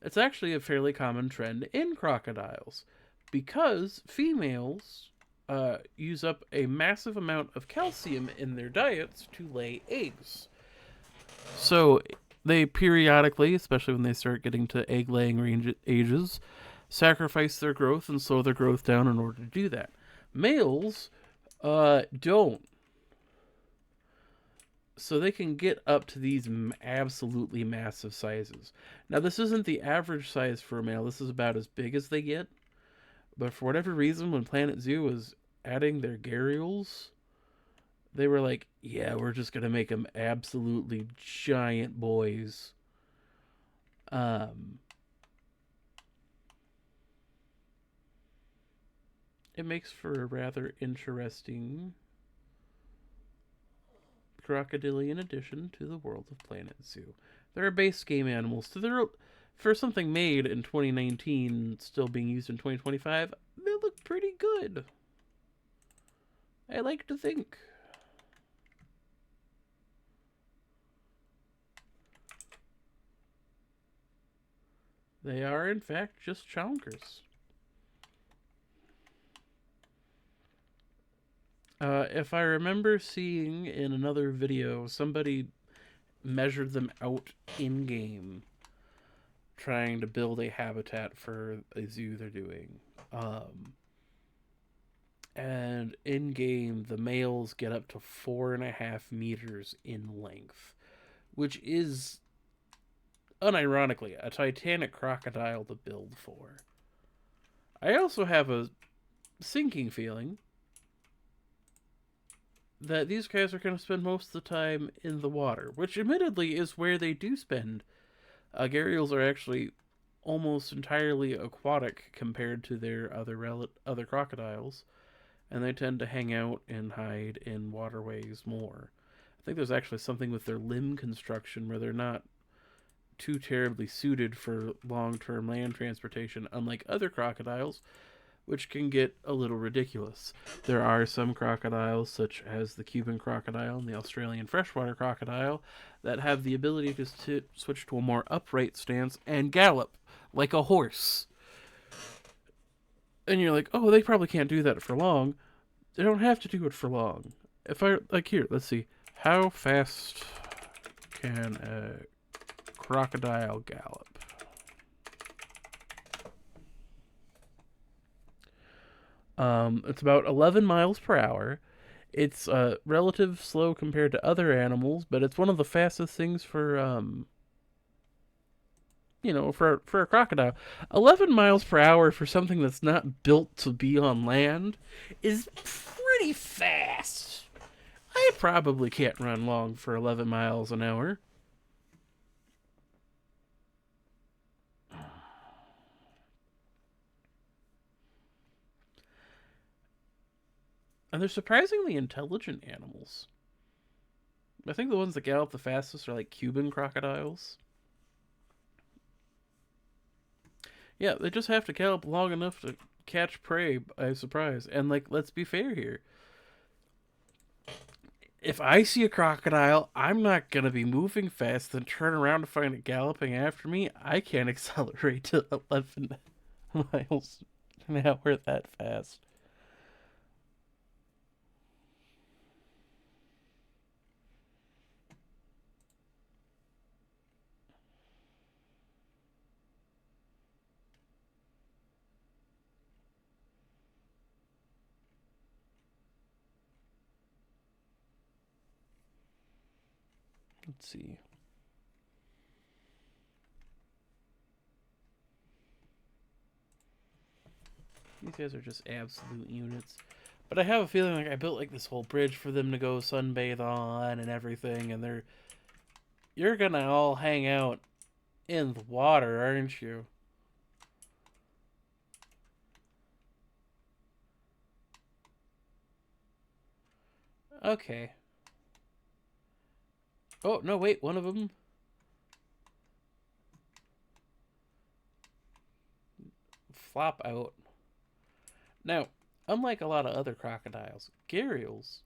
It's actually a fairly common trend in crocodiles because females use up a massive amount of calcium in their diets to lay eggs. So they periodically, especially when they start getting to egg laying ages, sacrifice their growth and slow their growth down in order to do that. Males don't. So they can get up to these absolutely massive sizes. Now, this isn't the average size for a male. This is about as big as they get. But for whatever reason, when Planet Zoo was adding their gharials, they were like, yeah, we're just going to make them absolutely giant boys. Um, it makes for a rather interesting crocodilian addition to the world of Planet Zoo. They're a base game animal, so they're for something made in 2019 still being used in 2025. They look pretty good. I like to think. They are, in fact, just chonkers. If I remember seeing in another video, somebody measured them out in game, trying to build a habitat for a zoo they're doing. And in game, the males get up to 4.5 meters in length, which is unironically a titanic crocodile to build for. I also have a sinking feeling that these guys are going to spend most of the time in the water, which admittedly is where they do spend. Gharials are actually almost entirely aquatic compared to their other crocodiles, and they tend to hang out and hide in waterways more. I think there's actually something with their limb construction where they're not too terribly suited for long-term land transportation, unlike other crocodiles, which can get a little ridiculous. There are some crocodiles, such as the Cuban crocodile and the Australian freshwater crocodile, that have the ability to switch to a more upright stance and gallop like a horse. And you're like, oh, they probably can't do that for long. They don't have to do it for long. If I, like, here, let's see. How fast can a crocodile gallop? It's about 11 miles per hour. It's relative slow compared to other animals, but it's one of the fastest things for for a crocodile. 11 miles per hour for something that's not built to be on land is pretty fast. I probably can't run long for 11 miles an hour. And they're surprisingly intelligent animals. I think the ones that gallop the fastest are like Cuban crocodiles. Yeah, they just have to gallop long enough to catch prey by surprise. And, like, let's be fair here. If I see a crocodile, I'm not going to be moving fast and turn around to find it galloping after me. I can't accelerate to 11 miles an hour that fast. Let's see. These guys are just absolute units. But I have a feeling like I built like this whole bridge for them to go sunbathe on and everything, and you're gonna all hang out in the water, aren't you? Okay. Oh, no, wait, one of them flop out. Now, unlike a lot of other crocodiles, gharials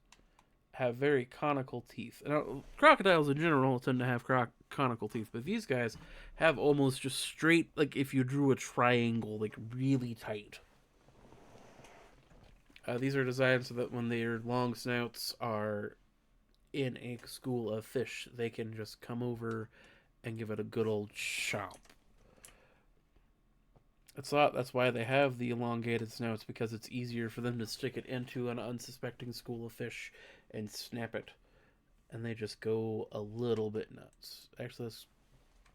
have very conical teeth. And crocodiles in general tend to have conical teeth, but these guys have almost just straight, like if you drew a triangle, like really tight. These are designed so that when their long snouts are in a school of fish, they can just come over and give it a good old chomp. That's why they have the elongated snouts, because it's easier for them to stick it into an unsuspecting school of fish and snap it, and they just go a little bit nuts. Actually,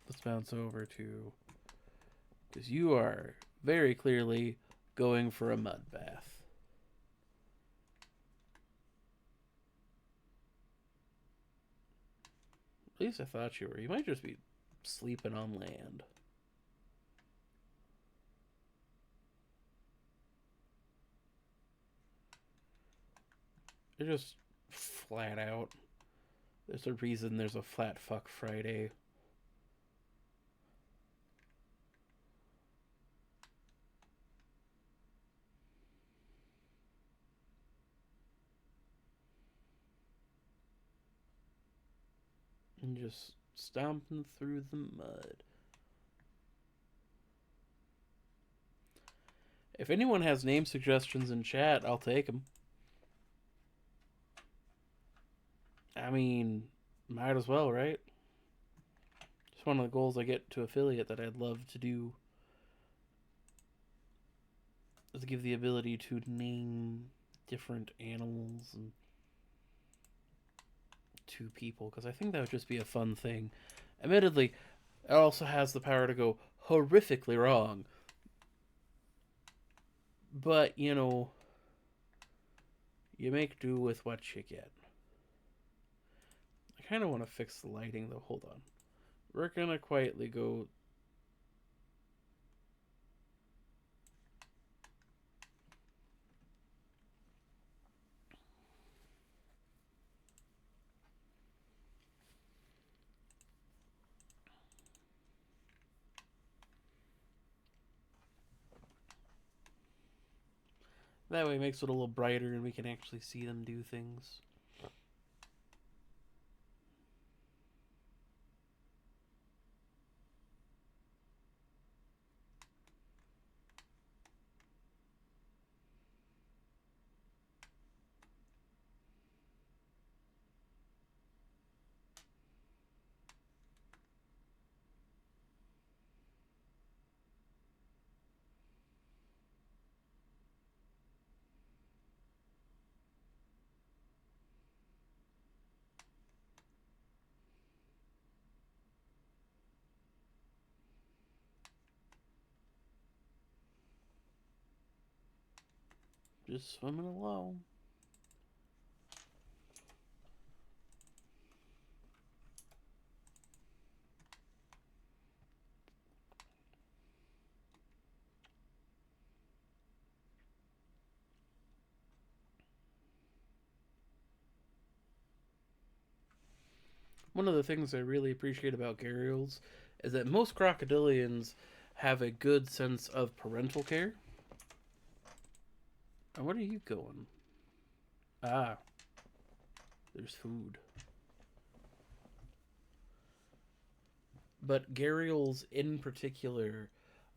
let's bounce over to, because you are very clearly going for a mud bath. At least I thought you were. You might just be sleeping on land. They're just flat out. There's a reason there's a Flat Fuck Friday. And just stomping through the mud. If anyone has name suggestions in chat, I'll take them. I mean, might as well, right? It's one of the goals I get to affiliate that I'd love to do, is to give the ability to name different animals and to people, because I think that would just be a fun thing. Admittedly, it also has the power to go horrifically wrong. But, you know, you make do with what you get. I kind of want to fix the lighting, though. Hold on. We're going to quietly go... That way it makes it a little brighter and we can actually see them do things. Just swimming along. One of the things I really appreciate about gharials is that most crocodilians have a good sense of parental care. And where are you going? Ah, there's food. But gharials in particular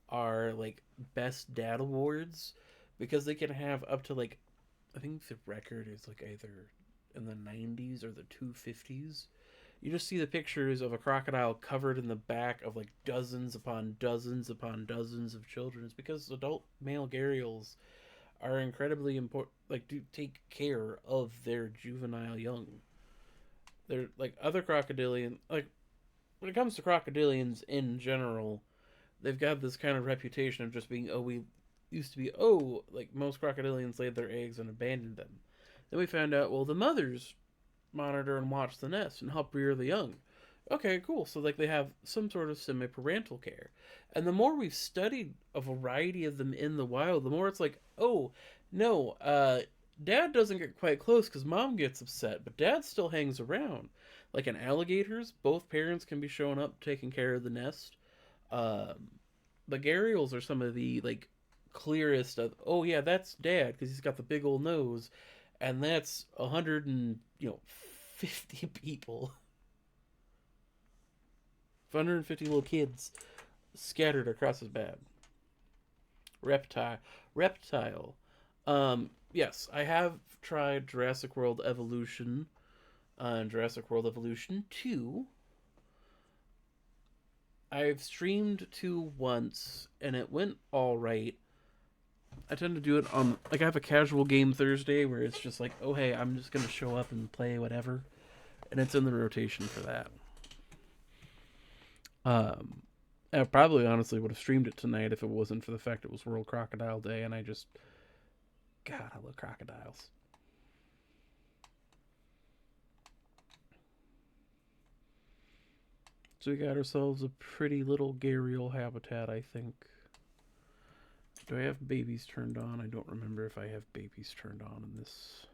are like best dad awards, because they can have up to like, I think the record is like either in the 90s or the 250s. You just see the pictures of a crocodile covered in the back of like dozens upon dozens upon dozens of children. It's because adult male gharials are incredibly important, like do take care of their juvenile young. They're like other crocodilian, like when it comes to crocodilians in general, they've got this kind of reputation of just being, oh, we used to be, oh, like most crocodilians laid their eggs and abandoned them. Then we found out, well, the mothers monitor and watch the nest and help rear the young. Okay, cool. So like they have some sort of semi-parental care. And the more we've studied a variety of them in the wild, the more it's like, oh, no, dad doesn't get quite close because mom gets upset, but dad still hangs around. Like in alligators, both parents can be showing up taking care of the nest. Um, the gharials are some of the like clearest of, oh yeah, that's dad because he's got the big old nose, and that's 150 people, 150 little kids scattered across his bed. Reptile. Yes, I have tried Jurassic World Evolution and Jurassic World Evolution 2. I've streamed 2 once and it went all right. I tend to do it on like I have a casual game Thursday where it's just like, oh hey, I'm just gonna show up and play whatever, and it's in the rotation for that. Um, I probably honestly would have streamed it tonight if it wasn't for the fact it was World Crocodile Day, and I just God, I love crocodiles. So we got ourselves a pretty little gharial habitat, I think. Do I have babies turned on? I don't remember if I have babies turned on in this.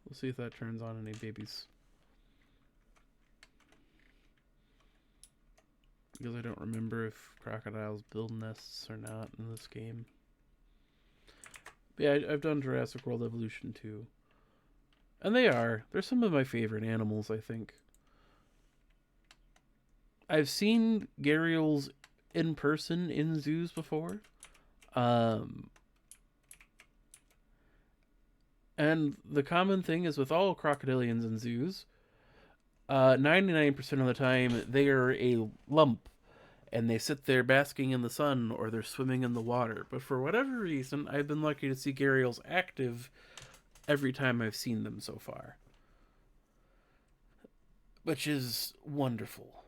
We'll see if that turns on any babies. Because I don't remember if crocodiles build nests or not in this game. But yeah, I've done Jurassic World Evolution 2. And they're some of my favorite animals, I think. I've seen gharials in person in zoos before. Um, and the common thing is with all crocodilians in zoos, 99% of the time they are a lump and they sit there basking in the sun or they're swimming in the water. But for whatever reason, I've been lucky to see gharials active every time I've seen them so far, which is wonderful.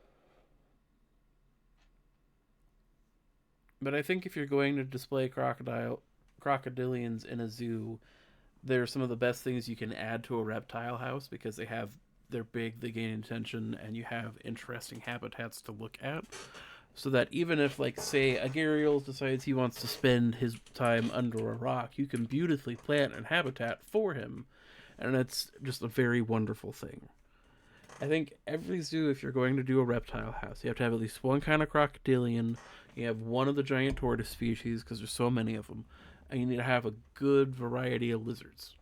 But I think if you're going to display crocodilians in a zoo, they're some of the best things you can add to a reptile house because they're big, they gain attention, and you have interesting habitats to look at. So that even if, like, say, a gharial decides he wants to spend his time under a rock, you can beautifully plant an habitat for him, and it's just a very wonderful thing. I think every zoo, if you're going to do a reptile house, you have to have at least one kind of crocodilian. You have one of the giant tortoise species because there's so many of them, and you need to have a good variety of lizards.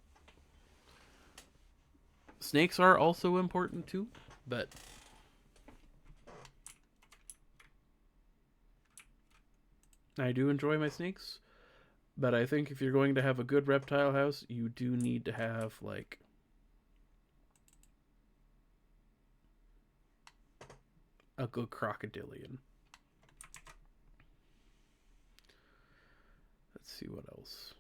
Snakes are also important too, but I do enjoy my snakes. But I think if you're going to have a good reptile house, you do need to have like a good crocodilian. Let's see what else.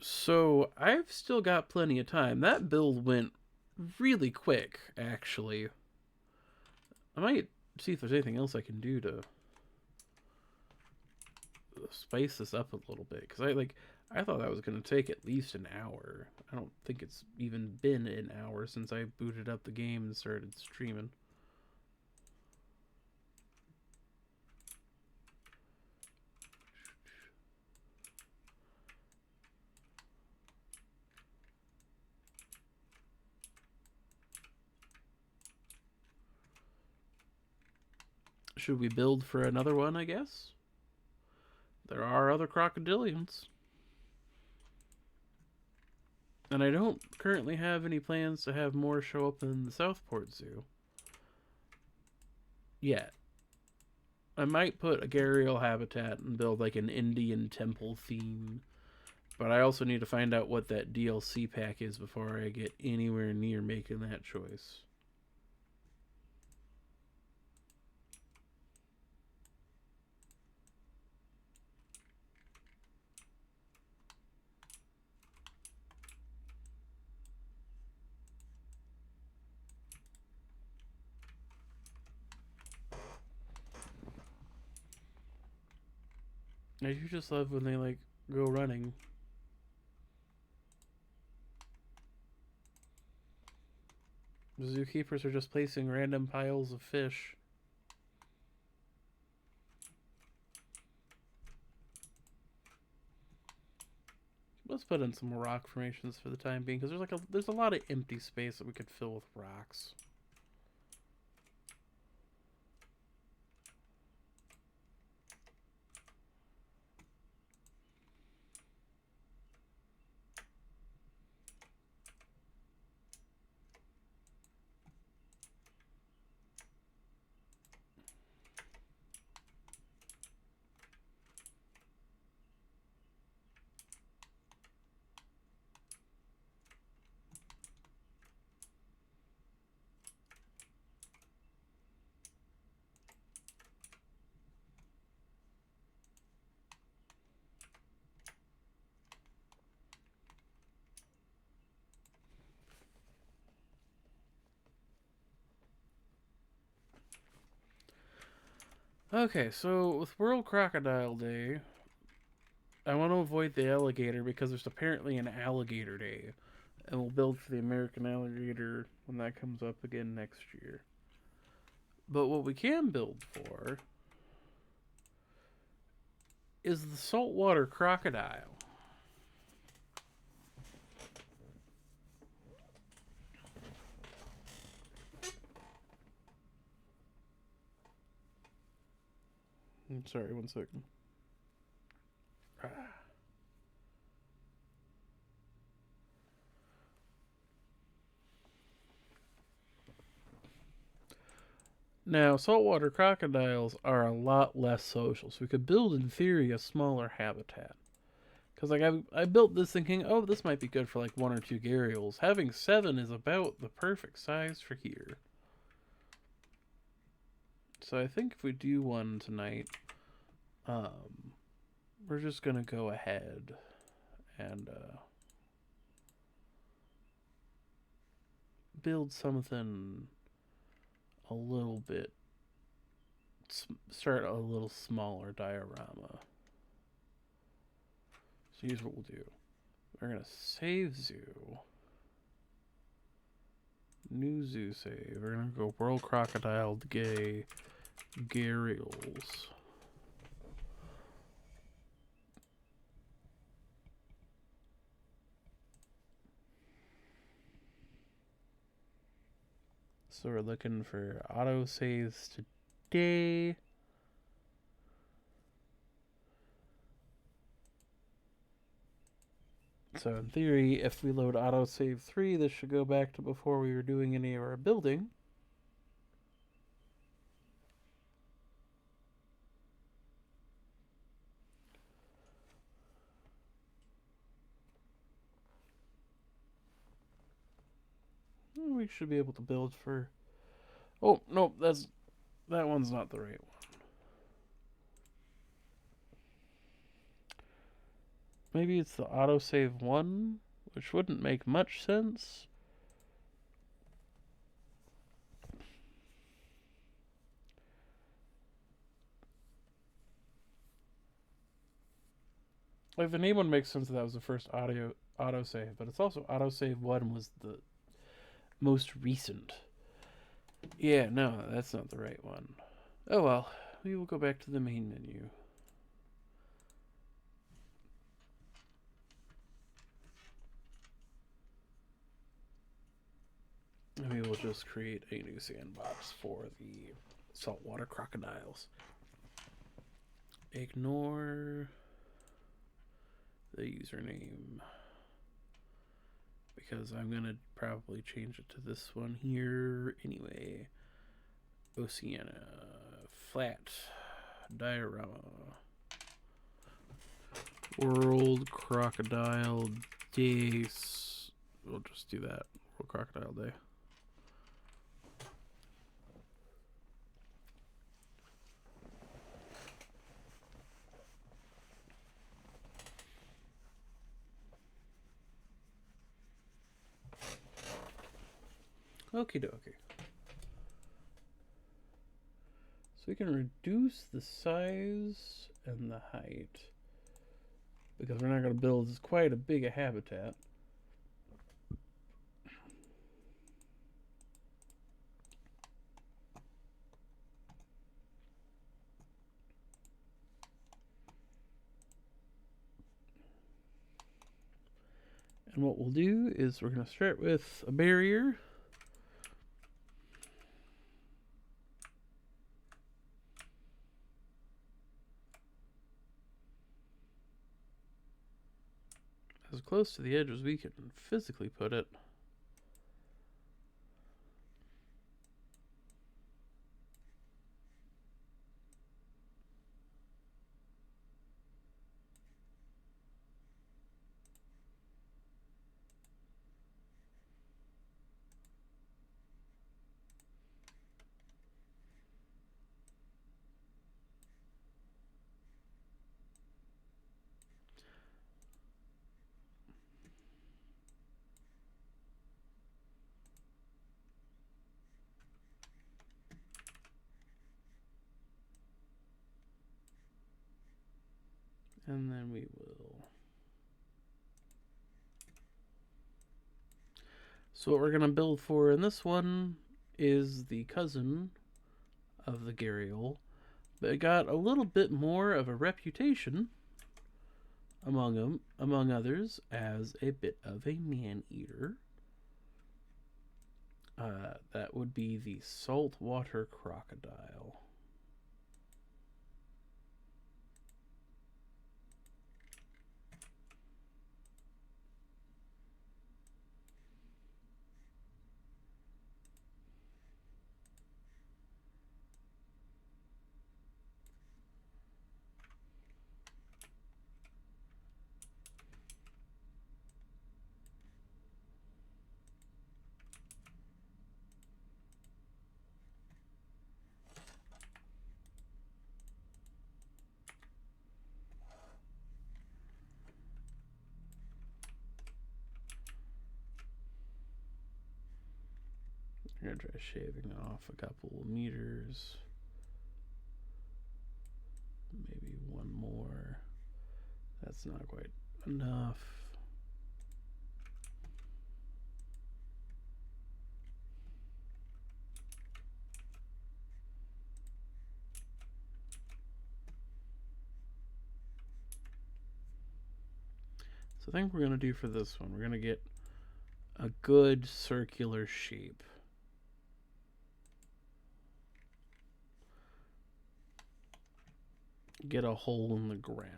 So I've still got plenty of time. That build went really quick, actually. I might see if there's anything else I can do to spice this up a little bit because I thought that was going to take at least an hour. I don't think it's even been an hour since I booted up the game and started streaming. Should we build for another one, I guess? There are other crocodilians. And I don't currently have any plans to have more show up in the Southport Zoo. Yet. I might put a gharial habitat and build like an Indian temple theme. But I also need to find out what that DLC pack is before I get anywhere near making that choice. I do just love when they like go running. The zookeepers are just placing random piles of fish. Let's put in some rock formations for the time being because there's a lot of empty space that we could fill with rocks. Okay, so with World Crocodile Day, I want to avoid the alligator because there's apparently an alligator day. And we'll build for the American alligator when that comes up again next year. But what we can build for is the saltwater crocodile. I'm sorry, one second. Now, saltwater crocodiles are a lot less social, so we could build, in theory, a smaller habitat. Because like I built this thinking, oh, this might be good for like 1 or 2 gharials. Having 7 is about the perfect size for here. So I think if we do one tonight, we're just gonna go ahead and build something a little bit, start a little smaller diorama. So here's what we'll do. We're gonna save zoo. New zoo save. We're gonna go World Crocodile Gay Gharials. So we're looking for auto saves today. So in theory, if we load autosave 3, this should go back to before we were doing any of our building. We should be able to build for... Oh, no, that one's not the right one. Maybe it's the autosave 1, which wouldn't make much sense. Like, the name one makes sense that was the first autosave, but it's also autosave 1 was the most recent. Yeah, no, that's not the right one. Oh well, we will go back to the main menu. And we will just create a new sandbox for the saltwater crocodiles. Ignore the username because I'm gonna probably change it to this one here anyway. Oceana flat diorama World Crocodile Days. We'll just do that. World Crocodile Day. Okie dokie. So we can reduce the size and the height because we're not going to build quite a big a habitat. And what we'll do is we're going to start with a barrier. As close to the edge as we can physically put it. And then we will. So what we're going to build for in this one is the cousin of the gharial, but it got a little bit more of a reputation among others, as a bit of a man-eater. That would be the saltwater crocodile. I'm going to try shaving off a couple of meters. Maybe one more. That's not quite enough. So I think we're going to do for this one, we're going to get a good circular shape. Get a hole in the ground.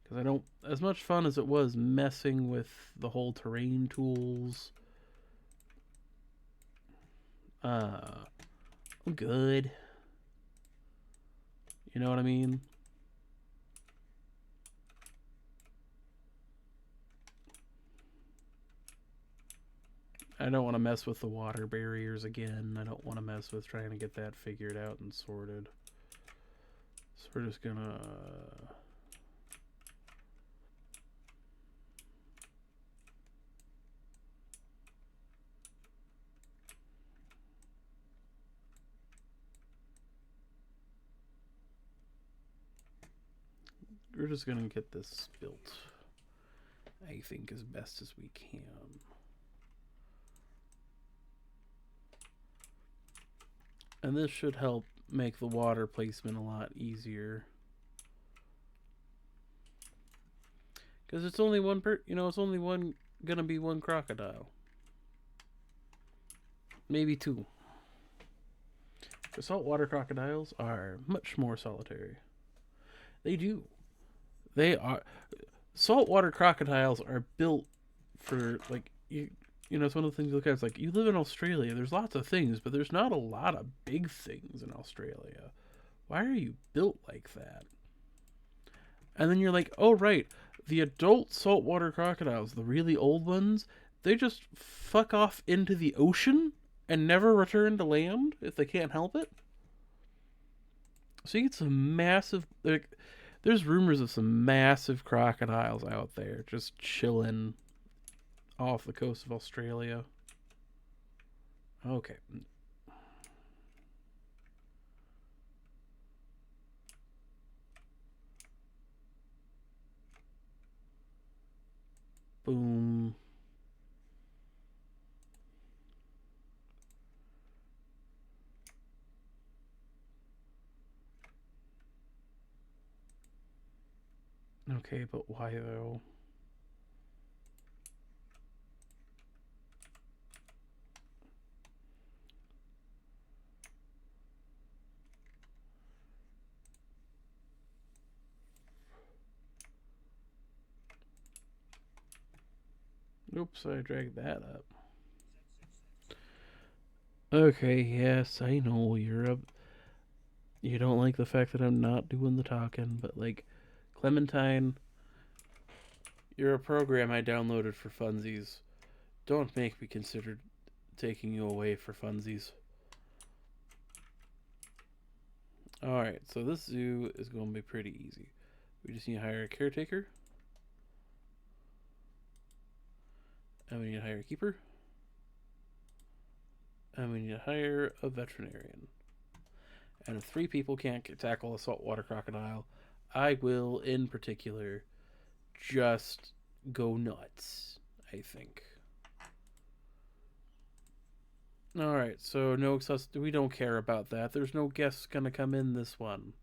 Because I don't, as much fun as it was messing with the whole terrain tools, I'm good. You know what I mean? I don't want to mess with the water barriers again. I don't want to mess with trying to get that figured out and sorted. So we're just gonna... We're just gonna get this built, I think, as best as we can. And this should help make the water placement a lot easier. Because it's only one it's only gonna be one crocodile. Maybe two. The saltwater crocodiles are much more solitary. They do. They are. Saltwater crocodiles are built for, like, it's one of the things you look at. It's like, you live in Australia. There's lots of things, but there's not a lot of big things in Australia. Why are you built like that? And then you're like, oh, right. The adult saltwater crocodiles, the really old ones, they just fuck off into the ocean and never return to land if they can't help it. So you get some massive, like, there's rumors of some massive crocodiles out there just chilling off the coast of Australia. Okay. Boom. Okay, but why though? Oops, I dragged that up. Okay, yes, I know you don't like the fact that I'm not doing the talking, but, like, Clementine, you're a program I downloaded for funsies. Don't make me consider taking you away for funsies. Alright, so this zoo is going to be pretty easy. We just need to hire a caretaker. And we need to hire a keeper. And we need to hire a veterinarian. And if 3 people can't tackle a saltwater crocodile, I will, in particular, just go nuts, I think. Alright, so no access. We don't care about that. There's no guests gonna come in this one.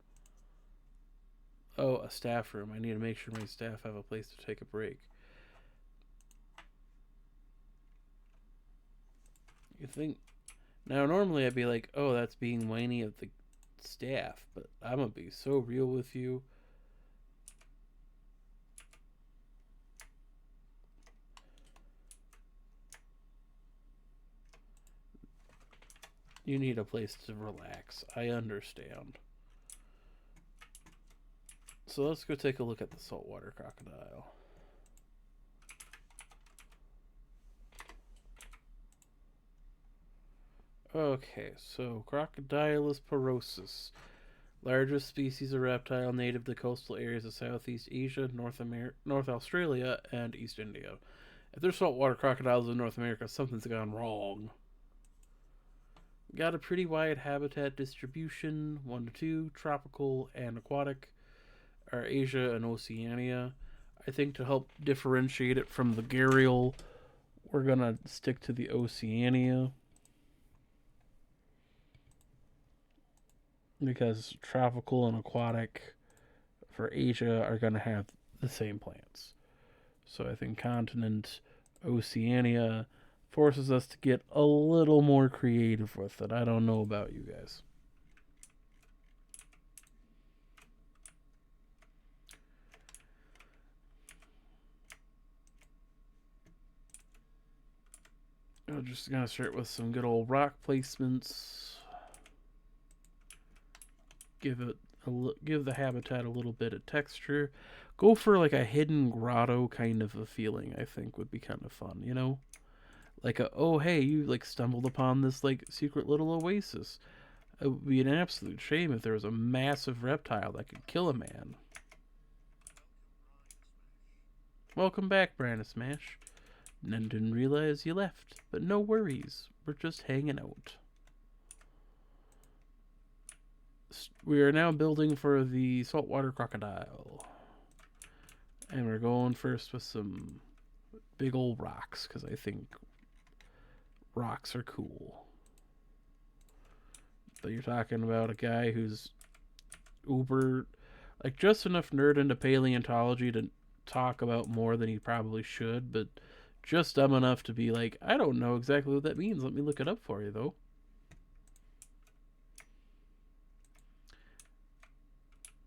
Oh, a staff room. I need to make sure my staff have a place to take a break. You think. Now, normally I'd be like, oh, that's being whiny of the staff, but I'm gonna be so real with you. You need a place to relax. I understand. So let's go take a look at the saltwater crocodile. Okay, so Crocodilus porosus. Largest species of reptile native to coastal areas of Southeast Asia, North Australia, and East India. If there's saltwater crocodiles in North America, something's gone wrong. Got a pretty wide habitat distribution, 1 to 2, tropical and aquatic, are Asia and Oceania. I think to help differentiate it from the gharial, we're gonna stick to the Oceania. Because tropical and aquatic for Asia are going to have the same plants. So I think continent Oceania forces us to get a little more creative with it. I don't know about you guys. I'm just going to start with some good old rock placements. Give the habitat a little bit of texture. Go for like a hidden grotto kind of a feeling. I think would be kind of fun, you know, like a, oh hey, you like stumbled upon this like secret little oasis. It would be an absolute shame if there was a massive reptile that could kill a man. Welcome back, Brandon Smash. Didn't realize you left, but no worries. We're just hanging out. We are now building for the saltwater crocodile. And we're going first with some big old rocks, because I think rocks are cool. But you're talking about a guy who's uber, like just enough nerd into paleontology to talk about more than he probably should, but just dumb enough to be like, I don't know exactly what that means. Let me look it up for you, though.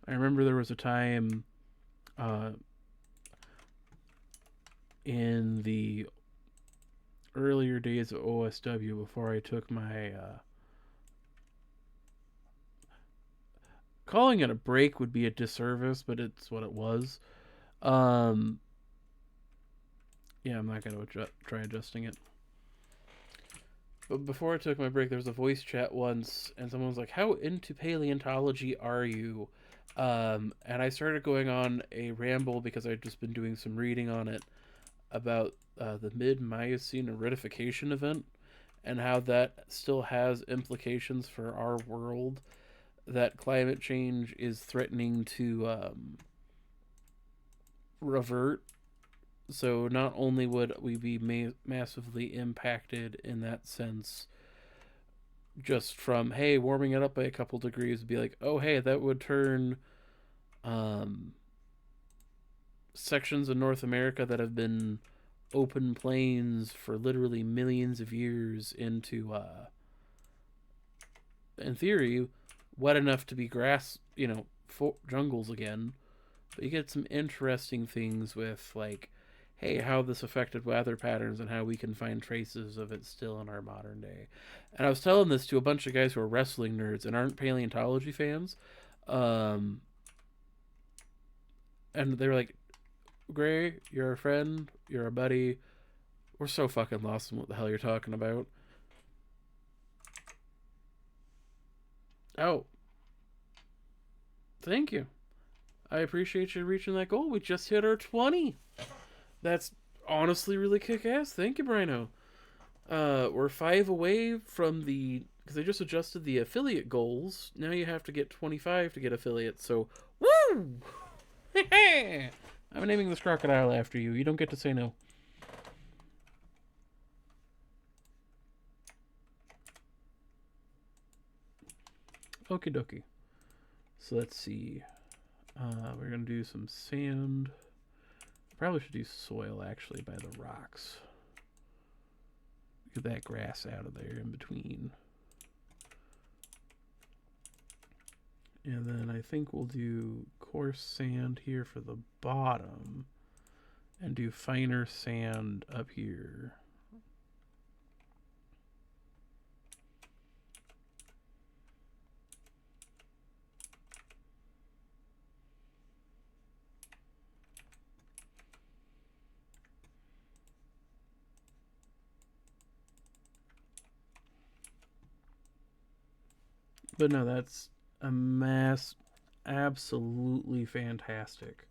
I remember there was a time in the earlier days of OSW before I took my calling it a break would be a disservice, but it's what it was. Um, yeah, I'm not going to try adjusting it. But before I took my break, there was a voice chat once, and someone was like, "How into paleontology are you?" And I started going on a ramble because I'd just been doing some reading on it about the mid-Miocene aridification event and how that still has implications for our world. That climate change is threatening to revert. So not only would we be massively impacted in that sense, just from hey warming it up by a couple degrees, would be like, oh hey, that would turn um, sections of North America that have been open plains for literally millions of years into in theory wet enough to be grass, you know, jungles again. But you get some interesting things with like, hey, how this affected weather patterns and how we can find traces of it still in our modern day. And I was telling this to a bunch of guys who are wrestling nerds and aren't paleontology fans. Um, and they were like, Gray, you're a friend, you're a buddy. We're so fucking lost in what the hell you're talking about. Oh, thank you. I appreciate you reaching that goal. We just hit our 20. That's honestly really kick ass. Thank you, Brino. We're 5 away from the, because they just adjusted the affiliate goals. Now you have to get 25 to get affiliates. So, Woo! I'm naming this crocodile after you. You don't get to say no. Okie dokie. So let's see. We're going to do some sand. Probably should do soil, actually, by the rocks. Get that grass out of there in between. And then I think we'll do coarse sand here for the bottom. And do finer sand up here. But no, that's a mess. Absolutely fantastic.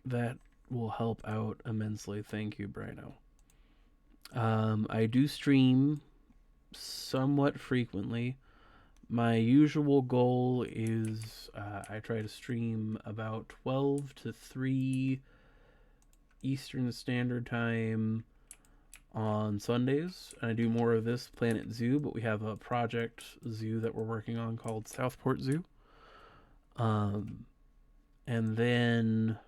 That will help out immensely. Thank you, Brino. I do stream somewhat frequently. My usual goal is I try to stream about 12 to 3 Eastern Standard Time on Sundays. I do more of this Planet Zoo, but we have a project zoo that we're working on called Southport Zoo. And then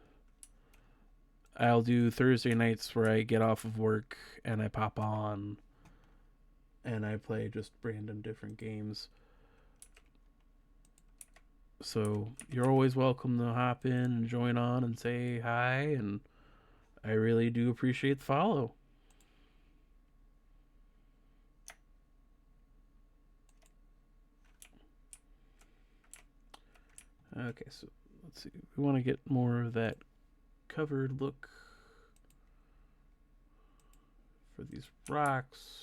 I'll do Thursday nights where I get off of work and I pop on and I play just random different games. So you're always welcome to hop in and join on and say hi, and I really do appreciate the follow. Okay, so let's see. We want to get more of that covered look for these rocks.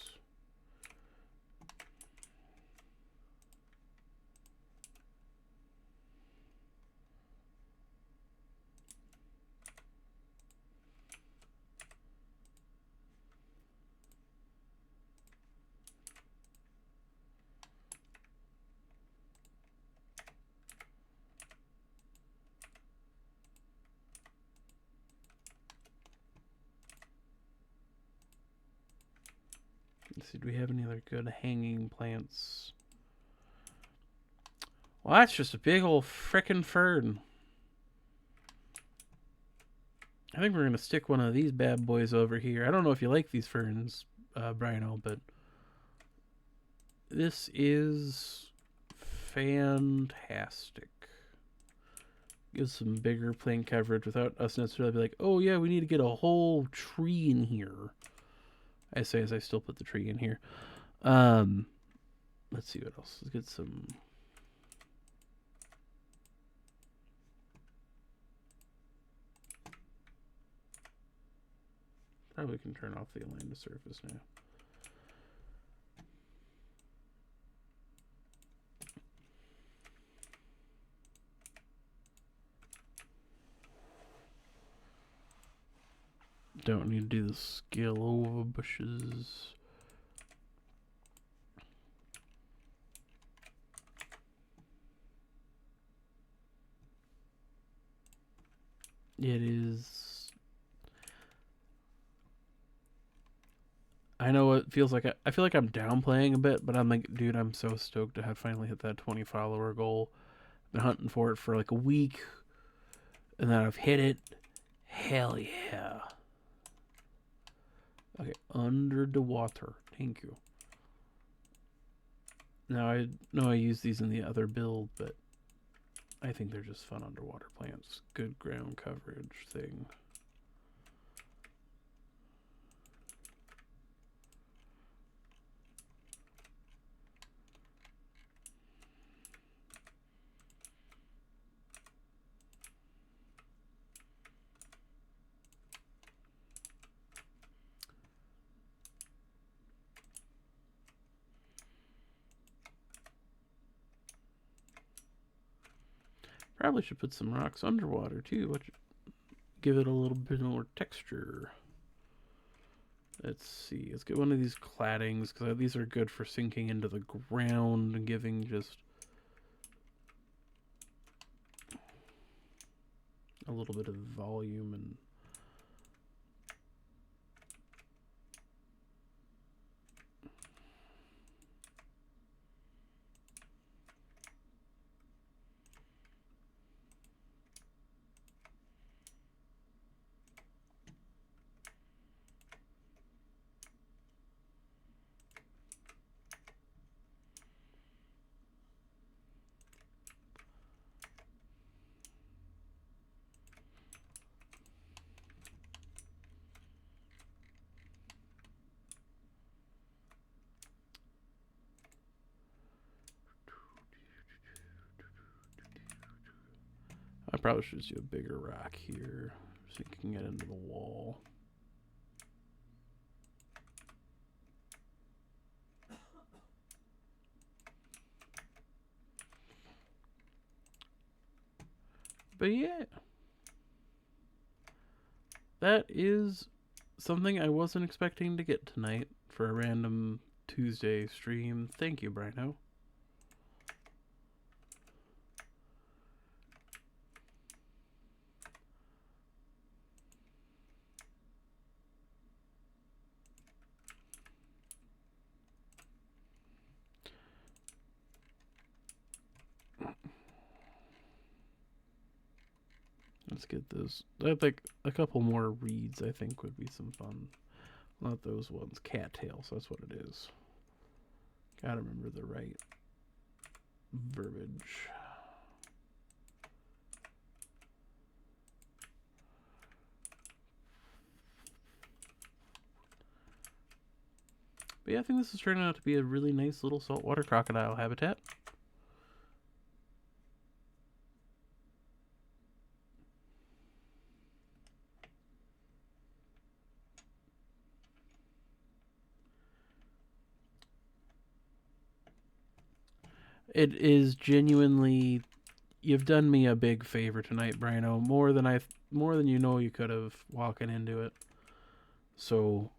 Let's see, do we have any other good hanging plants? Well, that's just a big old frickin' fern. I think we're going to stick one of these bad boys over here. I don't know if you like these ferns, Brino, but this is fantastic. Gives some bigger plant coverage without us necessarily be like, oh yeah, we need to get a whole tree in here. I say as I still put the tree in here. Let's see what else. Let's get some. Probably can turn off the align to surface now. Don't need to do the scale over bushes. It is. I know it feels like I feel like I'm downplaying a bit, but I'm like, dude, I'm so stoked to have finally hit that 20 follower goal. Been hunting for it for like a week, and then I've hit it. Hell yeah. Okay, under the water. Thank you. Now, I know I use these in the other build, but I think they're just fun underwater plants. Good ground coverage thing. Probably should put some rocks underwater too, which give it a little bit more texture. Let's see. Let's get one of these claddings because these are good for sinking into the ground and giving just a little bit of volume and I probably should just do a bigger rock here so you can get into the wall. But yeah, that is something I wasn't expecting to get tonight for a random Tuesday stream. Thank you, Brino. Let's get this. I think a couple more reeds I think would be some fun. Not those ones. Cattails, that's what it is. Gotta remember the right verbiage. But yeah, I think this is turning out to be a really nice little saltwater crocodile habitat. It is genuinely, you've done me a big favor tonight, Brino. More than you know you could have walking into it. So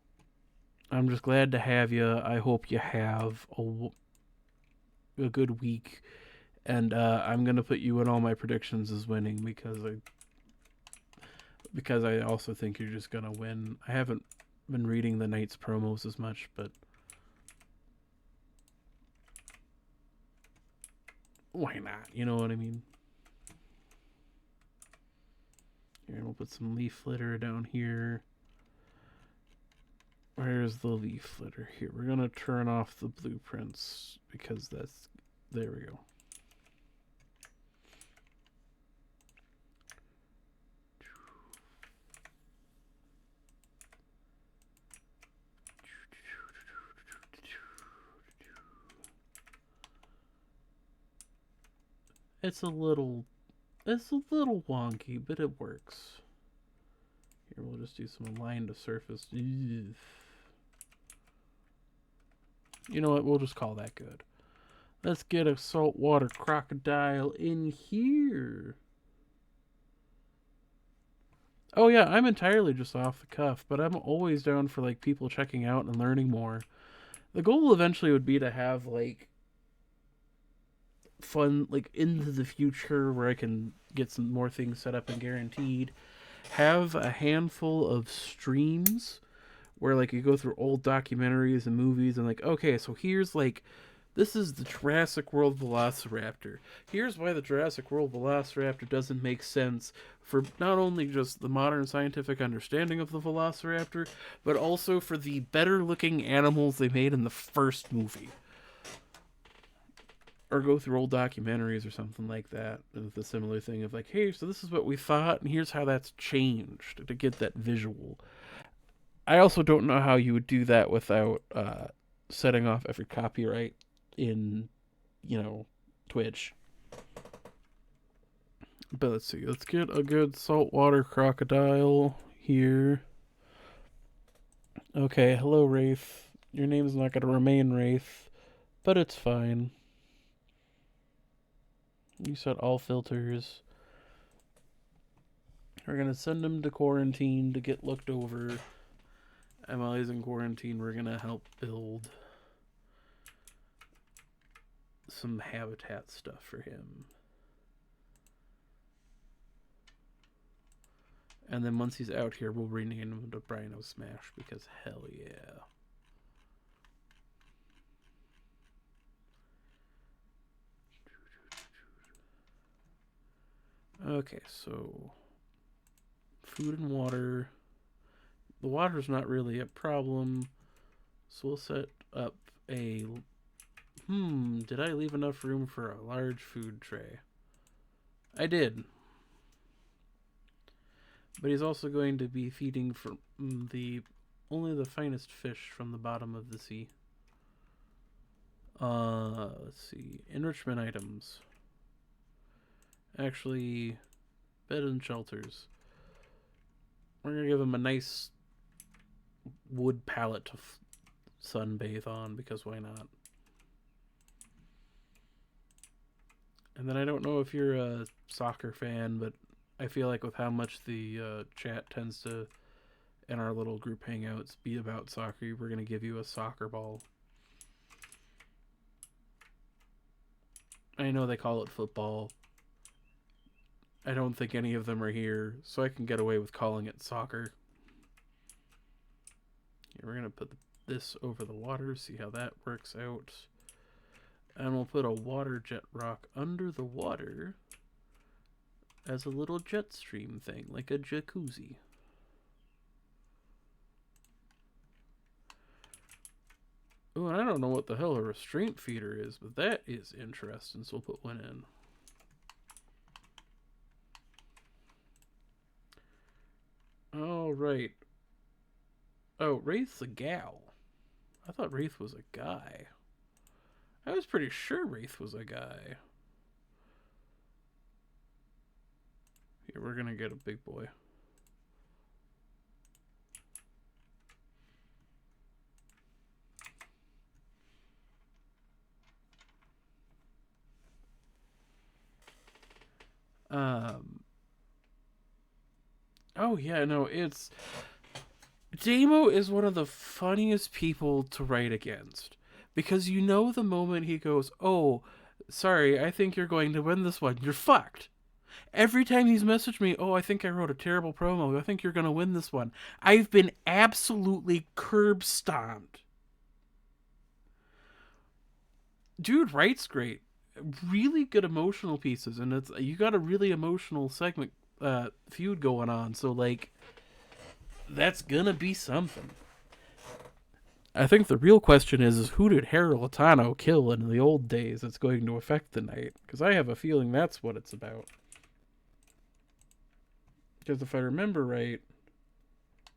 I'm just glad to have you. I hope you have a good week, and I'm gonna put you in all my predictions as winning because I also think you're just gonna win. I haven't been reading the Knights promos as much, but why not? You know what I mean? Here, we'll put some leaf litter down here. Where's the leaf litter? Here, we're gonna turn off the blueprints because that's, there we go. It's a little wonky, but it works. Here, we'll just do some line to surface. You know what? We'll just call that good. Let's get a saltwater crocodile in here. Oh yeah, I'm entirely just off the cuff, but I'm always down for like people checking out and learning more. The goal eventually would be to have like fun, like into the future where I can get some more things set up and guaranteed. Have a handful of streams where like you go through old documentaries and movies and like, okay, so here's like, this is the Jurassic World Velociraptor. Here's why the Jurassic World Velociraptor doesn't make sense for not only just the modern scientific understanding of the Velociraptor, but also for the better looking animals they made in the first movie. Or go through old documentaries or something like that. The similar thing of like, hey, so this is what we thought, and here's how that's changed to get that visual. I also don't know how you would do that without setting off every copyright in, Twitch. But let's see. Let's get a good saltwater crocodile here. Okay, hello, Wraith. Your name's not going to remain Wraith, but it's fine. You set all filters. We're going to send him to quarantine to get looked over. And while he's in quarantine, we're going to help build some habitat stuff for him. And then once he's out here, we'll rename him to Brino Smash because hell yeah. Okay, so food and water. The water's not really a problem, so we'll set up a. Did I leave enough room for a large food tray? I did. But he's also going to be feeding from only the finest fish from the bottom of the sea. Let's see. Enrichment items. Actually, bed and shelters. We're going to give him a nice wood pallet to sunbathe on, because why not? And then I don't know if you're a soccer fan, but I feel like with how much the chat tends to, in our little group hangouts, be about soccer, we're going to give you a soccer ball. I know they call it football. I don't think any of them are here, so I can get away with calling it soccer. We're going to put this over the water, see how that works out. And we'll put a water jet rock under the water as a little jet stream thing, like a jacuzzi. Oh, and I don't know what the hell a restraint feeder is, but that is interesting, so we'll put one in. All right. Oh, Wraith's a gal. I thought Wraith was a guy. I was pretty sure Wraith was a guy. Here, we're gonna get a big boy. Oh yeah, no, it's Damo is one of the funniest people to write against, because you know the moment he goes, "Oh, sorry, I think you're going to win this one," you're fucked. Every time he's messaged me, "Oh, I think I wrote a terrible promo. I think you're going to win this one," I've been absolutely curb stomped. Dude writes great, really good emotional pieces, and it's you got a really emotional segment feud going on, so like that's gonna be something. I think the real question is who did Harold Latano kill in the old days that's going to affect the night? Because I have a feeling that's what it's about. Because if I remember right,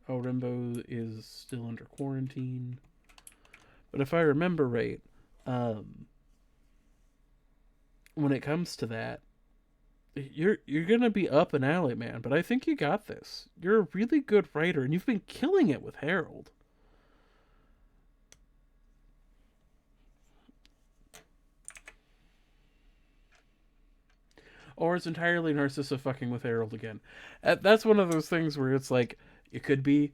Rimbo is still under quarantine. But if I remember right, when it comes to that, you're gonna be up and alley, man. But I think you got this. You're a really good writer, and you've been killing it with Harold. Or it's entirely Narcissa fucking with Harold again. That's one of those things where it's like it could be,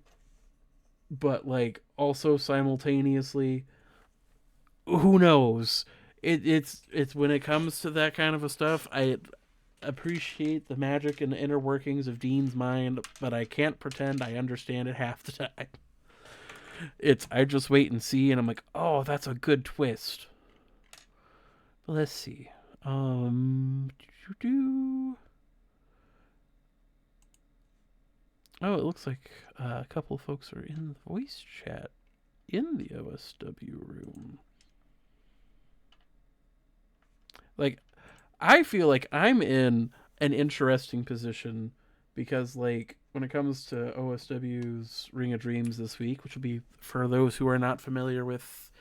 but like also simultaneously, who knows? It's when it comes to that kind of a stuff, I appreciate the magic and the inner workings of Dean's mind, but I can't pretend I understand it half the time. I just wait and see, and I'm like, oh, that's a good twist. But let's see. Oh, it looks like a couple of folks are in the voice chat in the OSW room. Like, I feel like I'm in an interesting position because, like, when it comes to OSW's Ring of Dreams this week, which will be for those who are not familiar with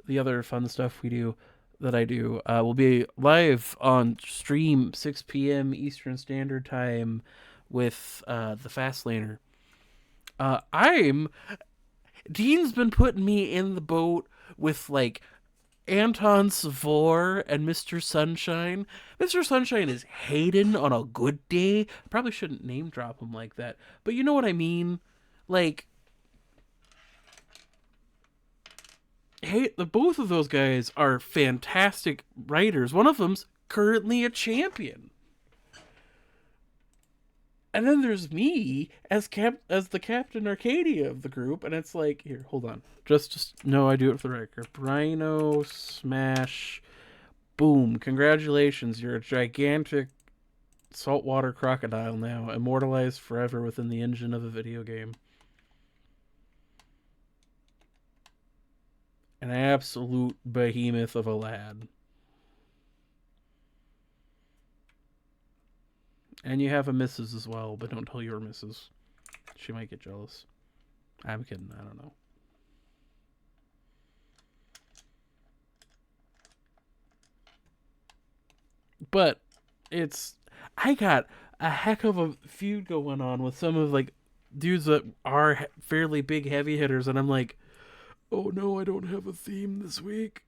the other fun stuff we do, that I do, will be live on stream 6 p.m. Eastern Standard Time with the Fastlaner. Dean's been putting me in the boat with like Anton Savor and Mr. Sunshine. Mr. Sunshine is Hayden on a good day. Probably shouldn't name drop him like that, but you know what I mean. Like, hey, the both of those guys are fantastic writers. One of them's currently a champion. And then there's me as the Captain Arcadia of the group, and it's like, here, hold on. Just no, I do it for the record. Brino smash, boom! Congratulations, you're a gigantic saltwater crocodile now, immortalized forever within the engine of a video game. An absolute behemoth of a lad. And you have a missus as well, but don't tell your missus. She might get jealous. I'm kidding, I don't know. But I got a heck of a feud going on with some of like dudes that are fairly big heavy hitters, and I'm like, oh no, I don't have a theme this week.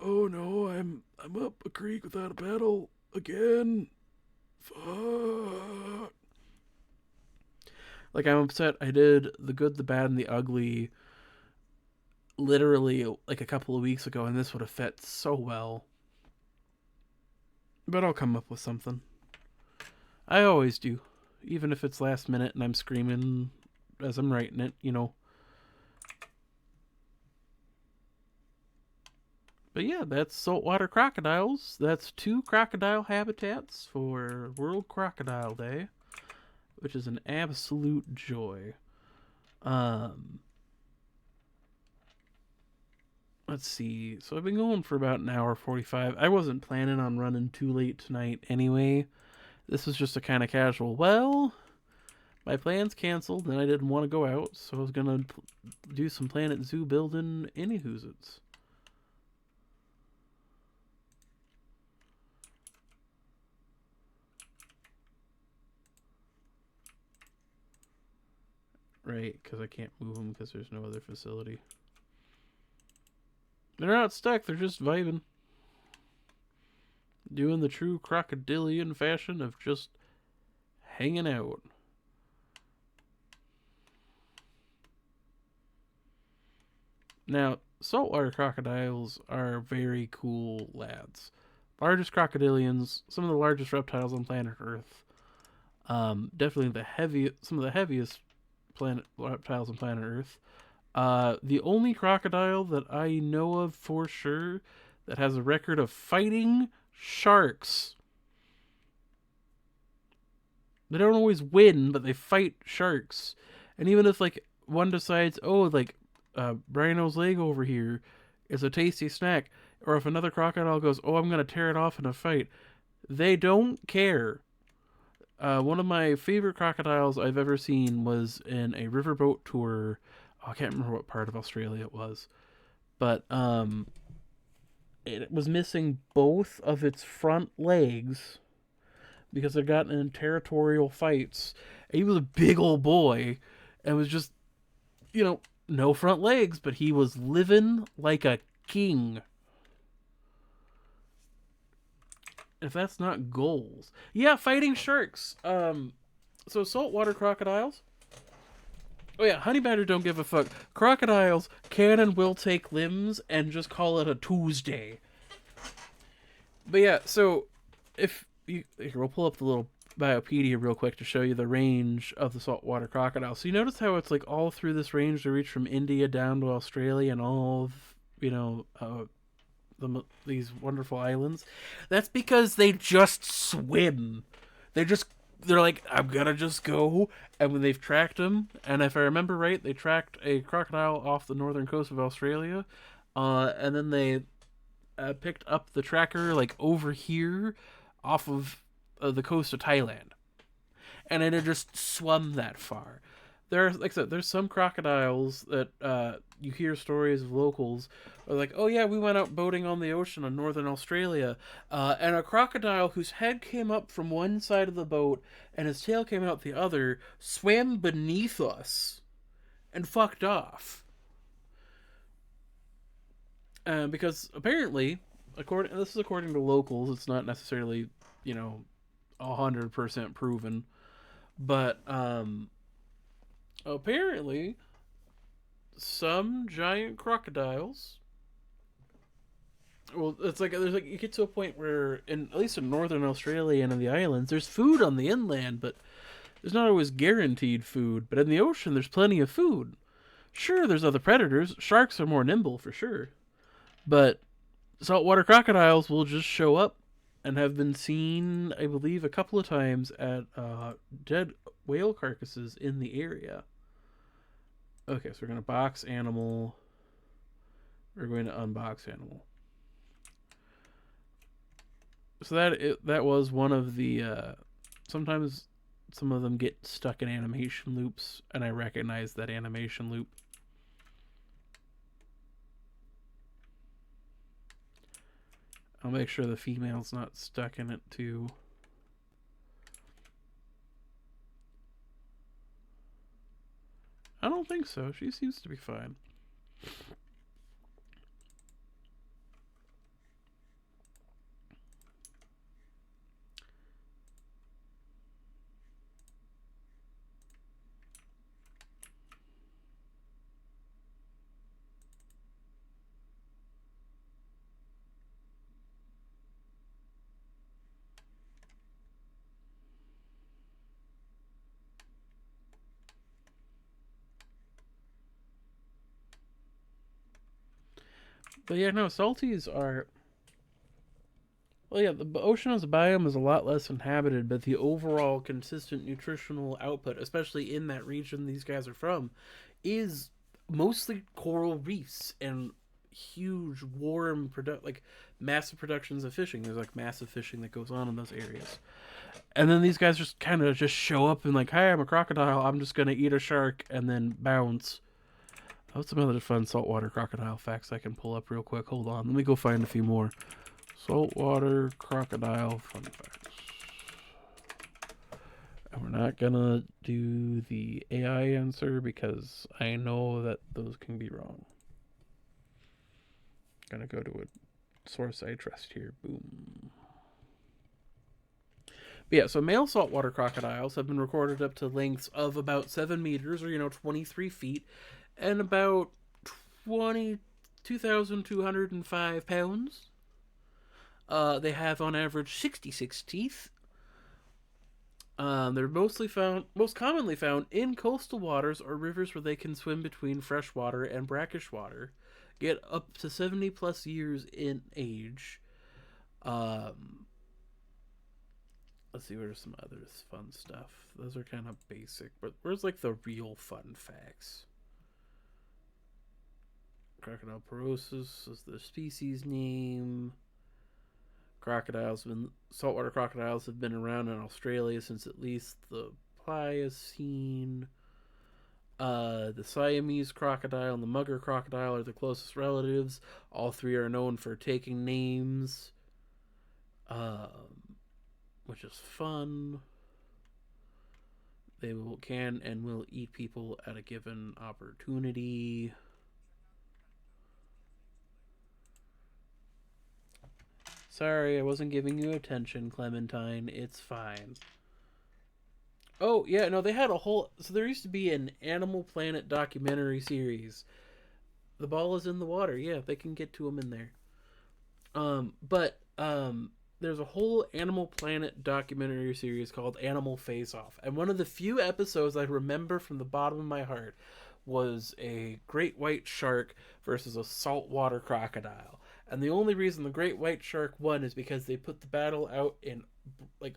Oh no, I'm up a creek without a paddle again. Fuck. Like, I'm upset I did the good, the bad, and the ugly literally like a couple of weeks ago, and this would have fit so well. But I'll come up with something. I always do. Even if it's last minute and I'm screaming as I'm writing it, you know. But yeah, that's saltwater crocodiles. That's 2 crocodile habitats for World Crocodile Day, which is an absolute joy. Um, let's see. So I've been going for about an hour 45. I wasn't planning on running too late tonight anyway. This was just a kind of casual, well, my plans canceled and I didn't want to go out, so I was going to do some Planet Zoo building anyhoosits. Right, because I can't move them because there's no other facility. They're not stuck, they're just vibing. Doing the true crocodilian fashion of just hanging out. Now, saltwater crocodiles are very cool lads. Largest crocodilians, some of the largest reptiles on planet Earth. Definitely some of the heaviest reptiles on planet Earth. The only crocodile that I know of for sure that has a record of fighting sharks. They don't always win, but they fight sharks. And even if like one decides, oh, like Brino's leg over here is a tasty snack, or if another crocodile goes, oh, I'm gonna tear it off in a fight, they don't care. One of my favorite crocodiles I've ever seen was in a riverboat tour. Oh, I can't remember what part of Australia it was, but it was missing both of its front legs because it got in territorial fights. He was a big old boy and was just, no front legs, but he was living like a king. If that's not goals. Yeah, fighting sharks. So saltwater crocodiles. Oh yeah, honey badger don't give a fuck. Crocodiles can and will take limbs and just call it a Tuesday. But yeah, so if you here, we'll pull up the little Biopedia real quick to show you the range of the saltwater crocodile. So you notice how it's like all through this range to reach from India down to Australia and all of, these wonderful islands. That's because they just swim. They're like, I'm gonna just go. And when they've tracked them, and if I remember right, they tracked a crocodile off the northern coast of Australia, and then they picked up the tracker like over here off of the coast of Thailand, and it had just swum that far. Like I said, there's some crocodiles that you hear stories of locals are like, oh yeah, we went out boating on the ocean in northern Australia, and a crocodile whose head came up from one side of the boat and his tail came out the other swam beneath us and fucked off. Because apparently, this is according to locals, it's not necessarily 100% proven, but apparently some giant crocodiles, well, it's like there's like you get to a point where at least in northern Australia and in the islands there's food on the inland, but There's not always guaranteed food, but in the ocean, there's plenty of food. Sure, there's other predators. Sharks are more nimble for sure, but saltwater crocodiles will just show up and have been seen, I believe, a couple of times at dead whale carcasses in the area. Okay, so we're going to box animal. We're going to unbox animal. So that was one of the. Sometimes some of them get stuck in animation loops, and I recognize that animation loop. I'll make sure the female's not stuck in it too. I don't think so. She seems to be fine. But yeah, no, salties are. Well, yeah, the ocean as a biome is a lot less inhabited, but the overall consistent nutritional output, especially in that region these guys are from, is mostly coral reefs and huge like massive productions of fishing. There's like massive fishing that goes on in those areas. And then these guys just kind of just show up and like, "Hi, I'm a crocodile. I'm just gonna eat a shark and then bounce." What's some other fun saltwater crocodile facts I can pull up real quick? Hold on, let me go find a few more. Saltwater crocodile fun facts. And we're not gonna do the AI answer because I know that those can be wrong. Gonna go to a source I trust here. Boom. But yeah, so male saltwater crocodiles have been recorded up to lengths of about 7 meters, or 23 feet, and about 22,205 pounds. They have on average 66 teeth. They're most commonly found in coastal waters or rivers where they can swim between freshwater and brackish water. Get up to 70 plus years in age. Let's see, where's some other fun stuff. Those are kind of basic, but where's like the real fun facts? Crocodile porosus is the species name. Saltwater crocodiles have been around in Australia since at least the Pliocene. The Siamese crocodile and the Mugger crocodile are the closest relatives. All three are known for taking names, which is fun. They can and will eat people at a given opportunity. Sorry, I wasn't giving you attention, Clementine. It's fine. Oh, yeah, no, they had a whole. So there used to be an Animal Planet documentary series. The ball is in the water. Yeah, they can get to them in there. But there's a whole Animal Planet documentary series called Animal Face Off. And one of the few episodes I remember from the bottom of my heart was a great white shark versus a saltwater crocodile. And the only reason the great white shark won is because they put the battle out in like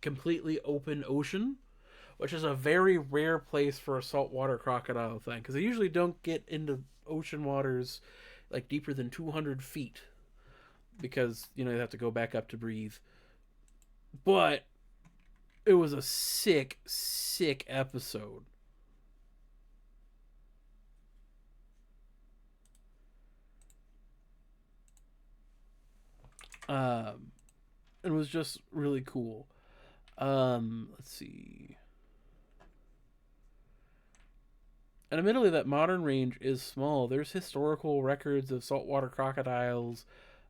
completely open ocean, which is a very rare place for a saltwater crocodile thing because they usually don't get into ocean waters like deeper than 200 feet because they have to go back up to breathe. But it was a sick episode. It was just really cool. Let's see. And admittedly, that modern range is small. There's historical records of saltwater crocodiles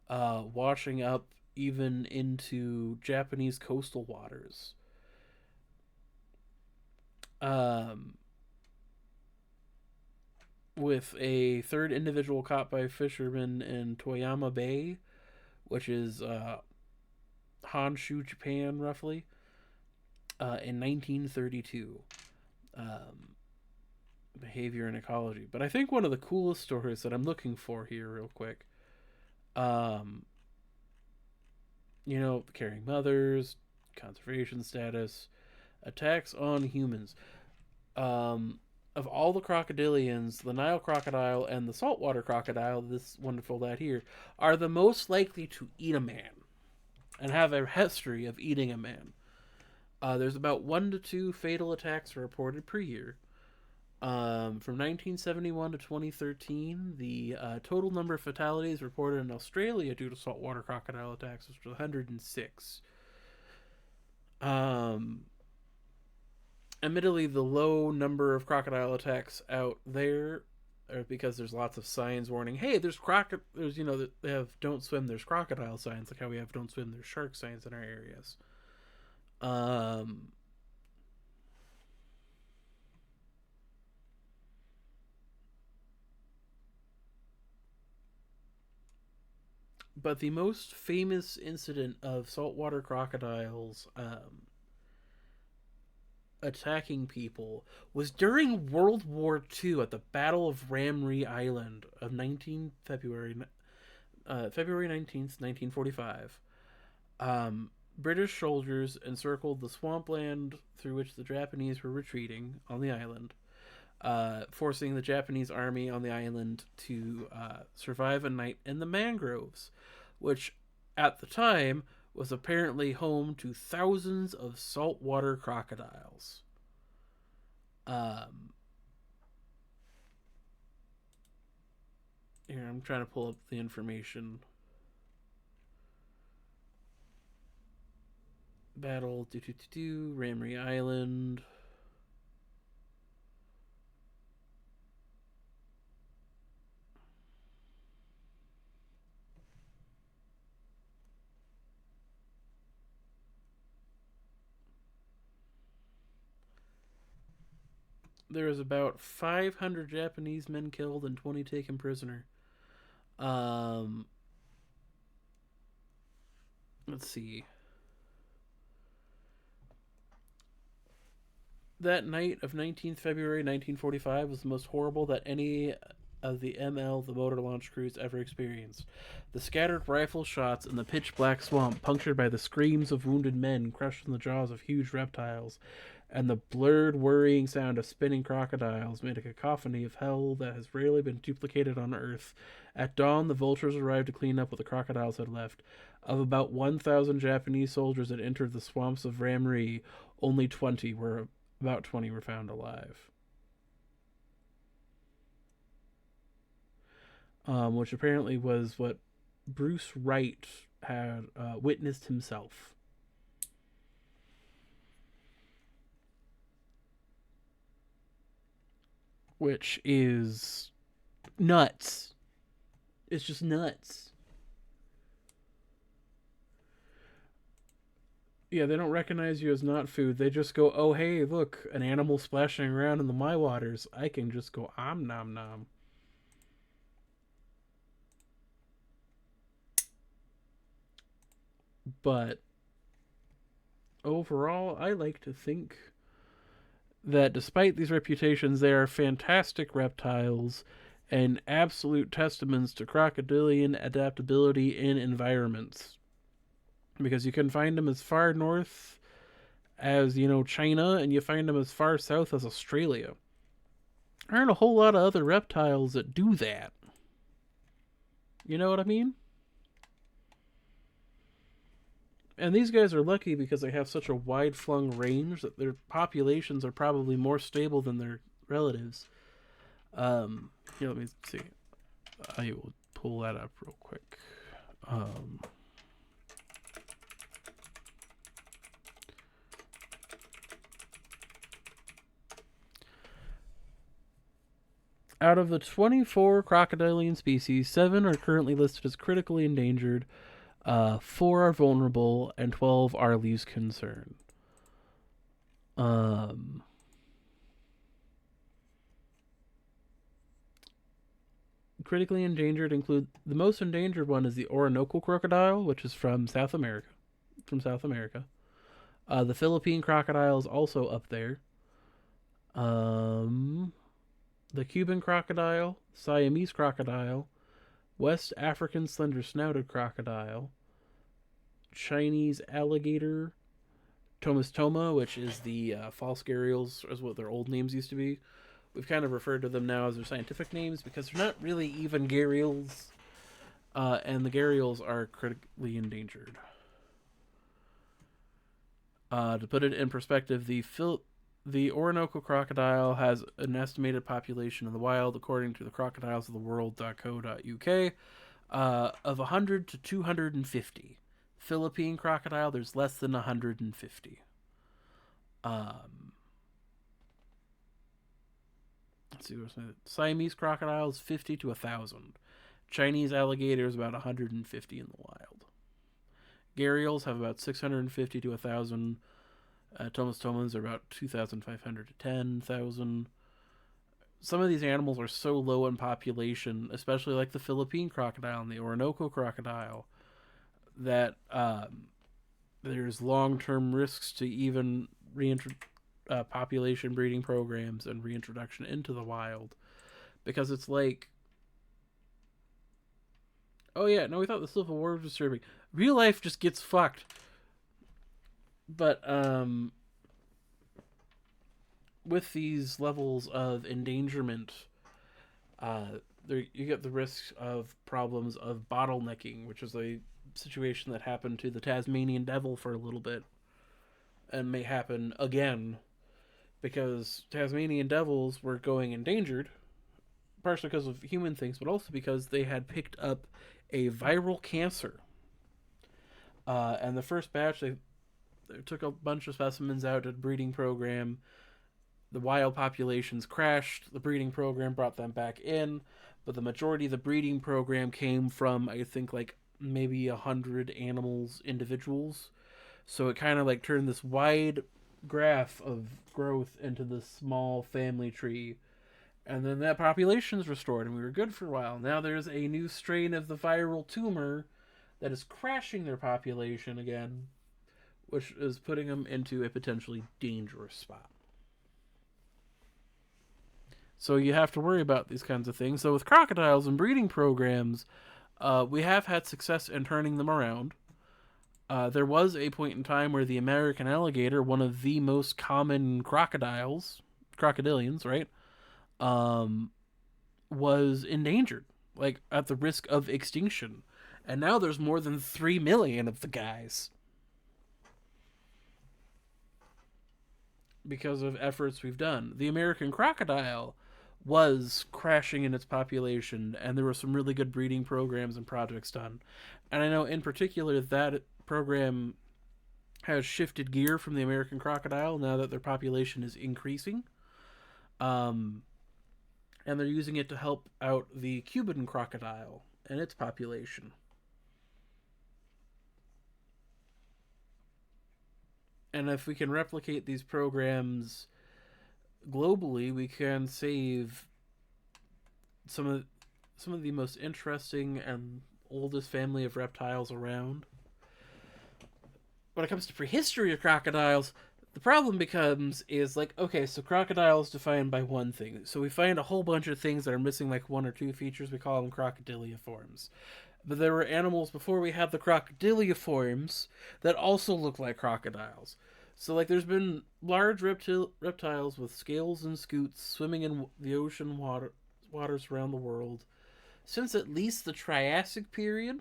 washing up even into Japanese coastal waters. Um, with a third individual caught by fishermen in Toyama Bay, which is Honshu, Japan, roughly. in 1932. Um, Behavior and ecology. But I think one of the coolest stories that I'm looking for here, real quick, um, carrying mothers, conservation status, attacks on humans. Um, of all the crocodilians, the Nile crocodile and the saltwater crocodile, this wonderful lad here, are the most likely to eat a man and have a history of eating a man. There's about 1 to 2 fatal attacks reported per year. From 1971 to 2013, the total number of fatalities reported in Australia due to saltwater crocodile attacks was 106. Um, Admittedly, the low number of crocodile attacks out there are because there's lots of signs warning, hey, there's they have don't swim, there's crocodile signs, like how we have don't swim, there's shark signs in our areas. Um, but the most famous incident of saltwater crocodiles attacking people was during World War II at the Battle of Ramree Island of 19 February February 19th, 1945. British soldiers encircled the swampland through which the Japanese were retreating on the island, forcing the Japanese army on the island to survive a night in the mangroves, which at the time was apparently home to thousands of saltwater crocodiles. Um, Here, I'm trying to pull up the information. Battle, Ramree Island. There was about 500 Japanese men killed and 20 taken prisoner. Um, let's see. That night of 19th February 1945 was the most horrible that any of the ML, the motor launch crews, ever experienced. The scattered rifle shots in the pitch black swamp, punctured by the screams of wounded men crushed in the jaws of huge reptiles, and the blurred, worrying sound of spinning crocodiles made a cacophony of hell that has rarely been duplicated on Earth. At dawn, the vultures arrived to clean up what the crocodiles had left. Of about 1,000 Japanese soldiers that entered the swamps of Ramree, only 20 were about 20 were found alive. Which apparently was what Bruce Wright had witnessed himself. Which is nuts. It's just nuts. Yeah, they don't recognize you as not food. They just go, oh, hey, look, an animal splashing around in the my waters. I can just go, nom nom. But overall, I like to think that despite these reputations, they are fantastic reptiles and absolute testaments to crocodilian adaptability in environments. Because you can find them as far north as, China, and you find them as far south as Australia. There aren't a whole lot of other reptiles that do that. You know what I mean? And these guys are lucky because they have such a wide flung range that their populations are probably more stable than their relatives. Let me see. I will pull that up real quick. Out of the 24 crocodilian species, 7 are currently listed as critically endangered, 4 are vulnerable, and 12 are least concern. Critically endangered include the most endangered one is the Orinoco crocodile, which is from South America. The Philippine crocodile is also up there. Um, the Cuban crocodile, Siamese crocodile, West African slender snouted crocodile, Chinese alligator, Tomastoma, which is the false gharials, is what their old names used to be. We've kind of referred to them now as their scientific names because they're not really even gharials, and the gharials are critically endangered. To put it in perspective, the Orinoco crocodile has an estimated population in the wild, according to the crocodilesoftheworld.co.uk, of 100 to 250. Philippine crocodile, there's less than 150. Um, let's see what's Siamese crocodiles 50 to 1,000. Chinese alligators about 150 in the wild. Gharials have about 650 to 1,000. Tomas are about 2,500 to 10,000. Some of these animals are so low in population, especially like the Philippine crocodile and the Orinoco crocodile, that there's long-term risks to even population breeding programs and reintroduction into the wild, because it's like, oh yeah, no, we thought the Civil War was disturbing. Real life just gets fucked. But with these levels of endangerment, you get the risks of problems of bottlenecking, which is a situation that happened to the Tasmanian devil for a little bit, and may happen again, because Tasmanian devils were going endangered, partially because of human things, but also because they had picked up a viral cancer. And the first batch, they took a bunch of specimens out at a breeding program. The wild populations crashed. The breeding program brought them back in, but the majority of the breeding program came from, I think, like maybe 100 animals, individuals. So it kind of like turned this wide graph of growth into this small family tree. And then that population is restored, and we were good for a while. Now there's a new strain of the viral tumor that is crashing their population again, which is putting them into a potentially dangerous spot. So you have to worry about these kinds of things. So with crocodiles and breeding programs, we have had success in turning them around. There was a point in time where the American alligator, one of the most common crocodilians, right, was endangered, like at the risk of extinction. And now there's more than 3 million of the guys because of efforts we've done. The American crocodile was crashing in its population, and there were some really good breeding programs and projects done. And I know in particular that program has shifted gear from the American crocodile now that their population is increasing. Um, and they're using it to help out the Cuban crocodile and its population. And if we can replicate these programs globally, we can save some of the most interesting and oldest family of reptiles around. When it comes to prehistory of crocodiles, the problem becomes is like, okay, so crocodile is defined by one thing. So we find a whole bunch of things that are missing like one or two features. We call them crocodiliiforms. But there were animals before we had the crocodiliiforms that also look like crocodiles. So like there's been large reptiles with scales and scutes swimming in the ocean waters around the world since at least the Triassic period.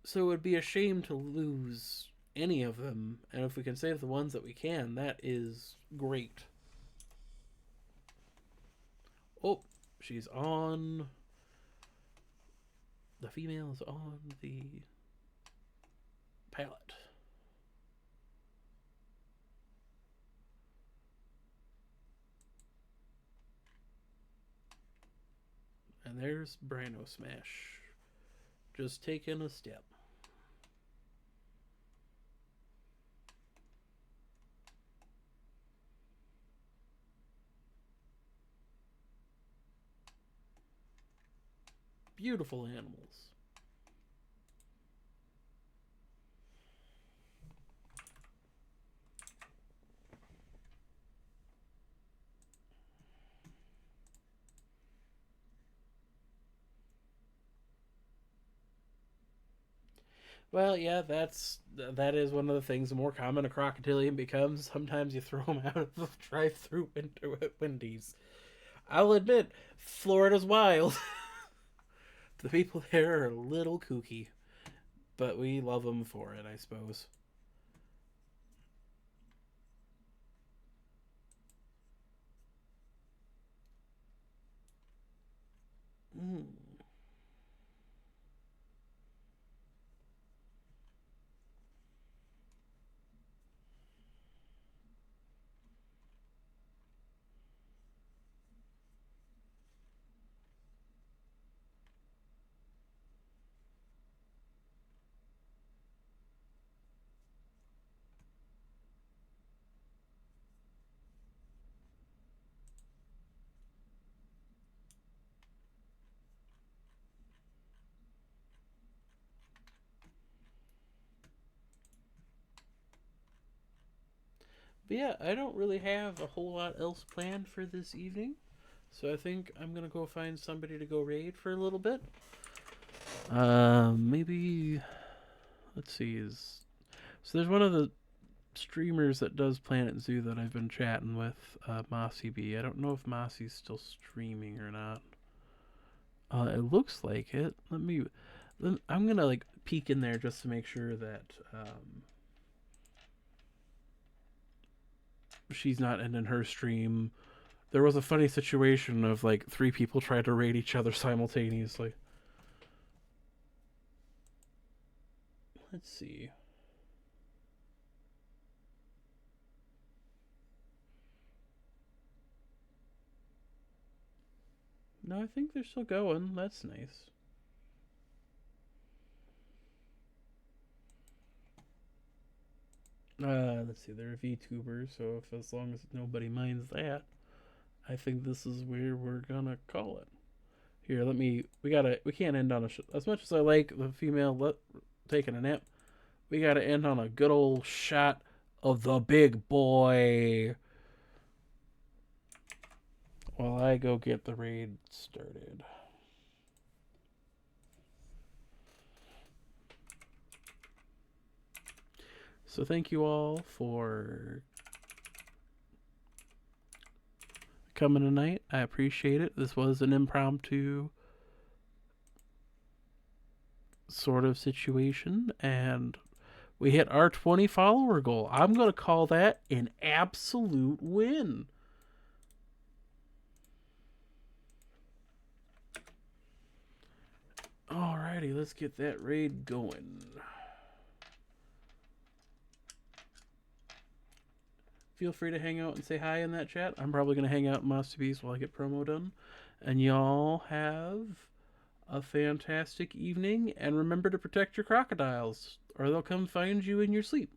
So it would be a shame to lose any of them, and if we can save the ones that we can, that is great. Oh, she's on. The female is on the pallet. And there's Brano Smash. Just taking a step. Beautiful animals. Well, yeah, that is one of the things. The more common a crocodilian becomes, sometimes you throw them out of the drive-through window at Wendy's. I'll admit, Florida's wild. The people there are a little kooky, but we love them for it, I suppose. Mm. But yeah, I don't really have a whole lot else planned for this evening, so I think I'm gonna go find somebody to go raid for a little bit. Maybe let's see. Is so there's one of the streamers that does Planet Zoo that I've been chatting with, Mossy B. I don't know if Mossy's still streaming or not. It looks like it. I'm gonna like peek in there just to make sure that she's not ending her stream. There was a funny situation of like three people tried to raid each other simultaneously. Let's see. No, I think they're still going. That's nice. Let's see. They're a VTuber, so if as long as nobody minds that, I think this is where we're gonna call it. Here, let me. We can't end on a. As much as I like the female taking a nap, we gotta end on a good old shot of the big boy. While I go get the raid started. So thank you all for coming tonight. I appreciate it. This was an impromptu sort of situation, and we hit our 20 follower goal. I'm going to call that an absolute win. Alrighty, let's get that raid going. Feel free to hang out and say hi in that chat. I'm probably going to hang out in Masterpiece while I get promo done. And y'all have a fantastic evening, and remember to protect your crocodiles, or they'll come find you in your sleep.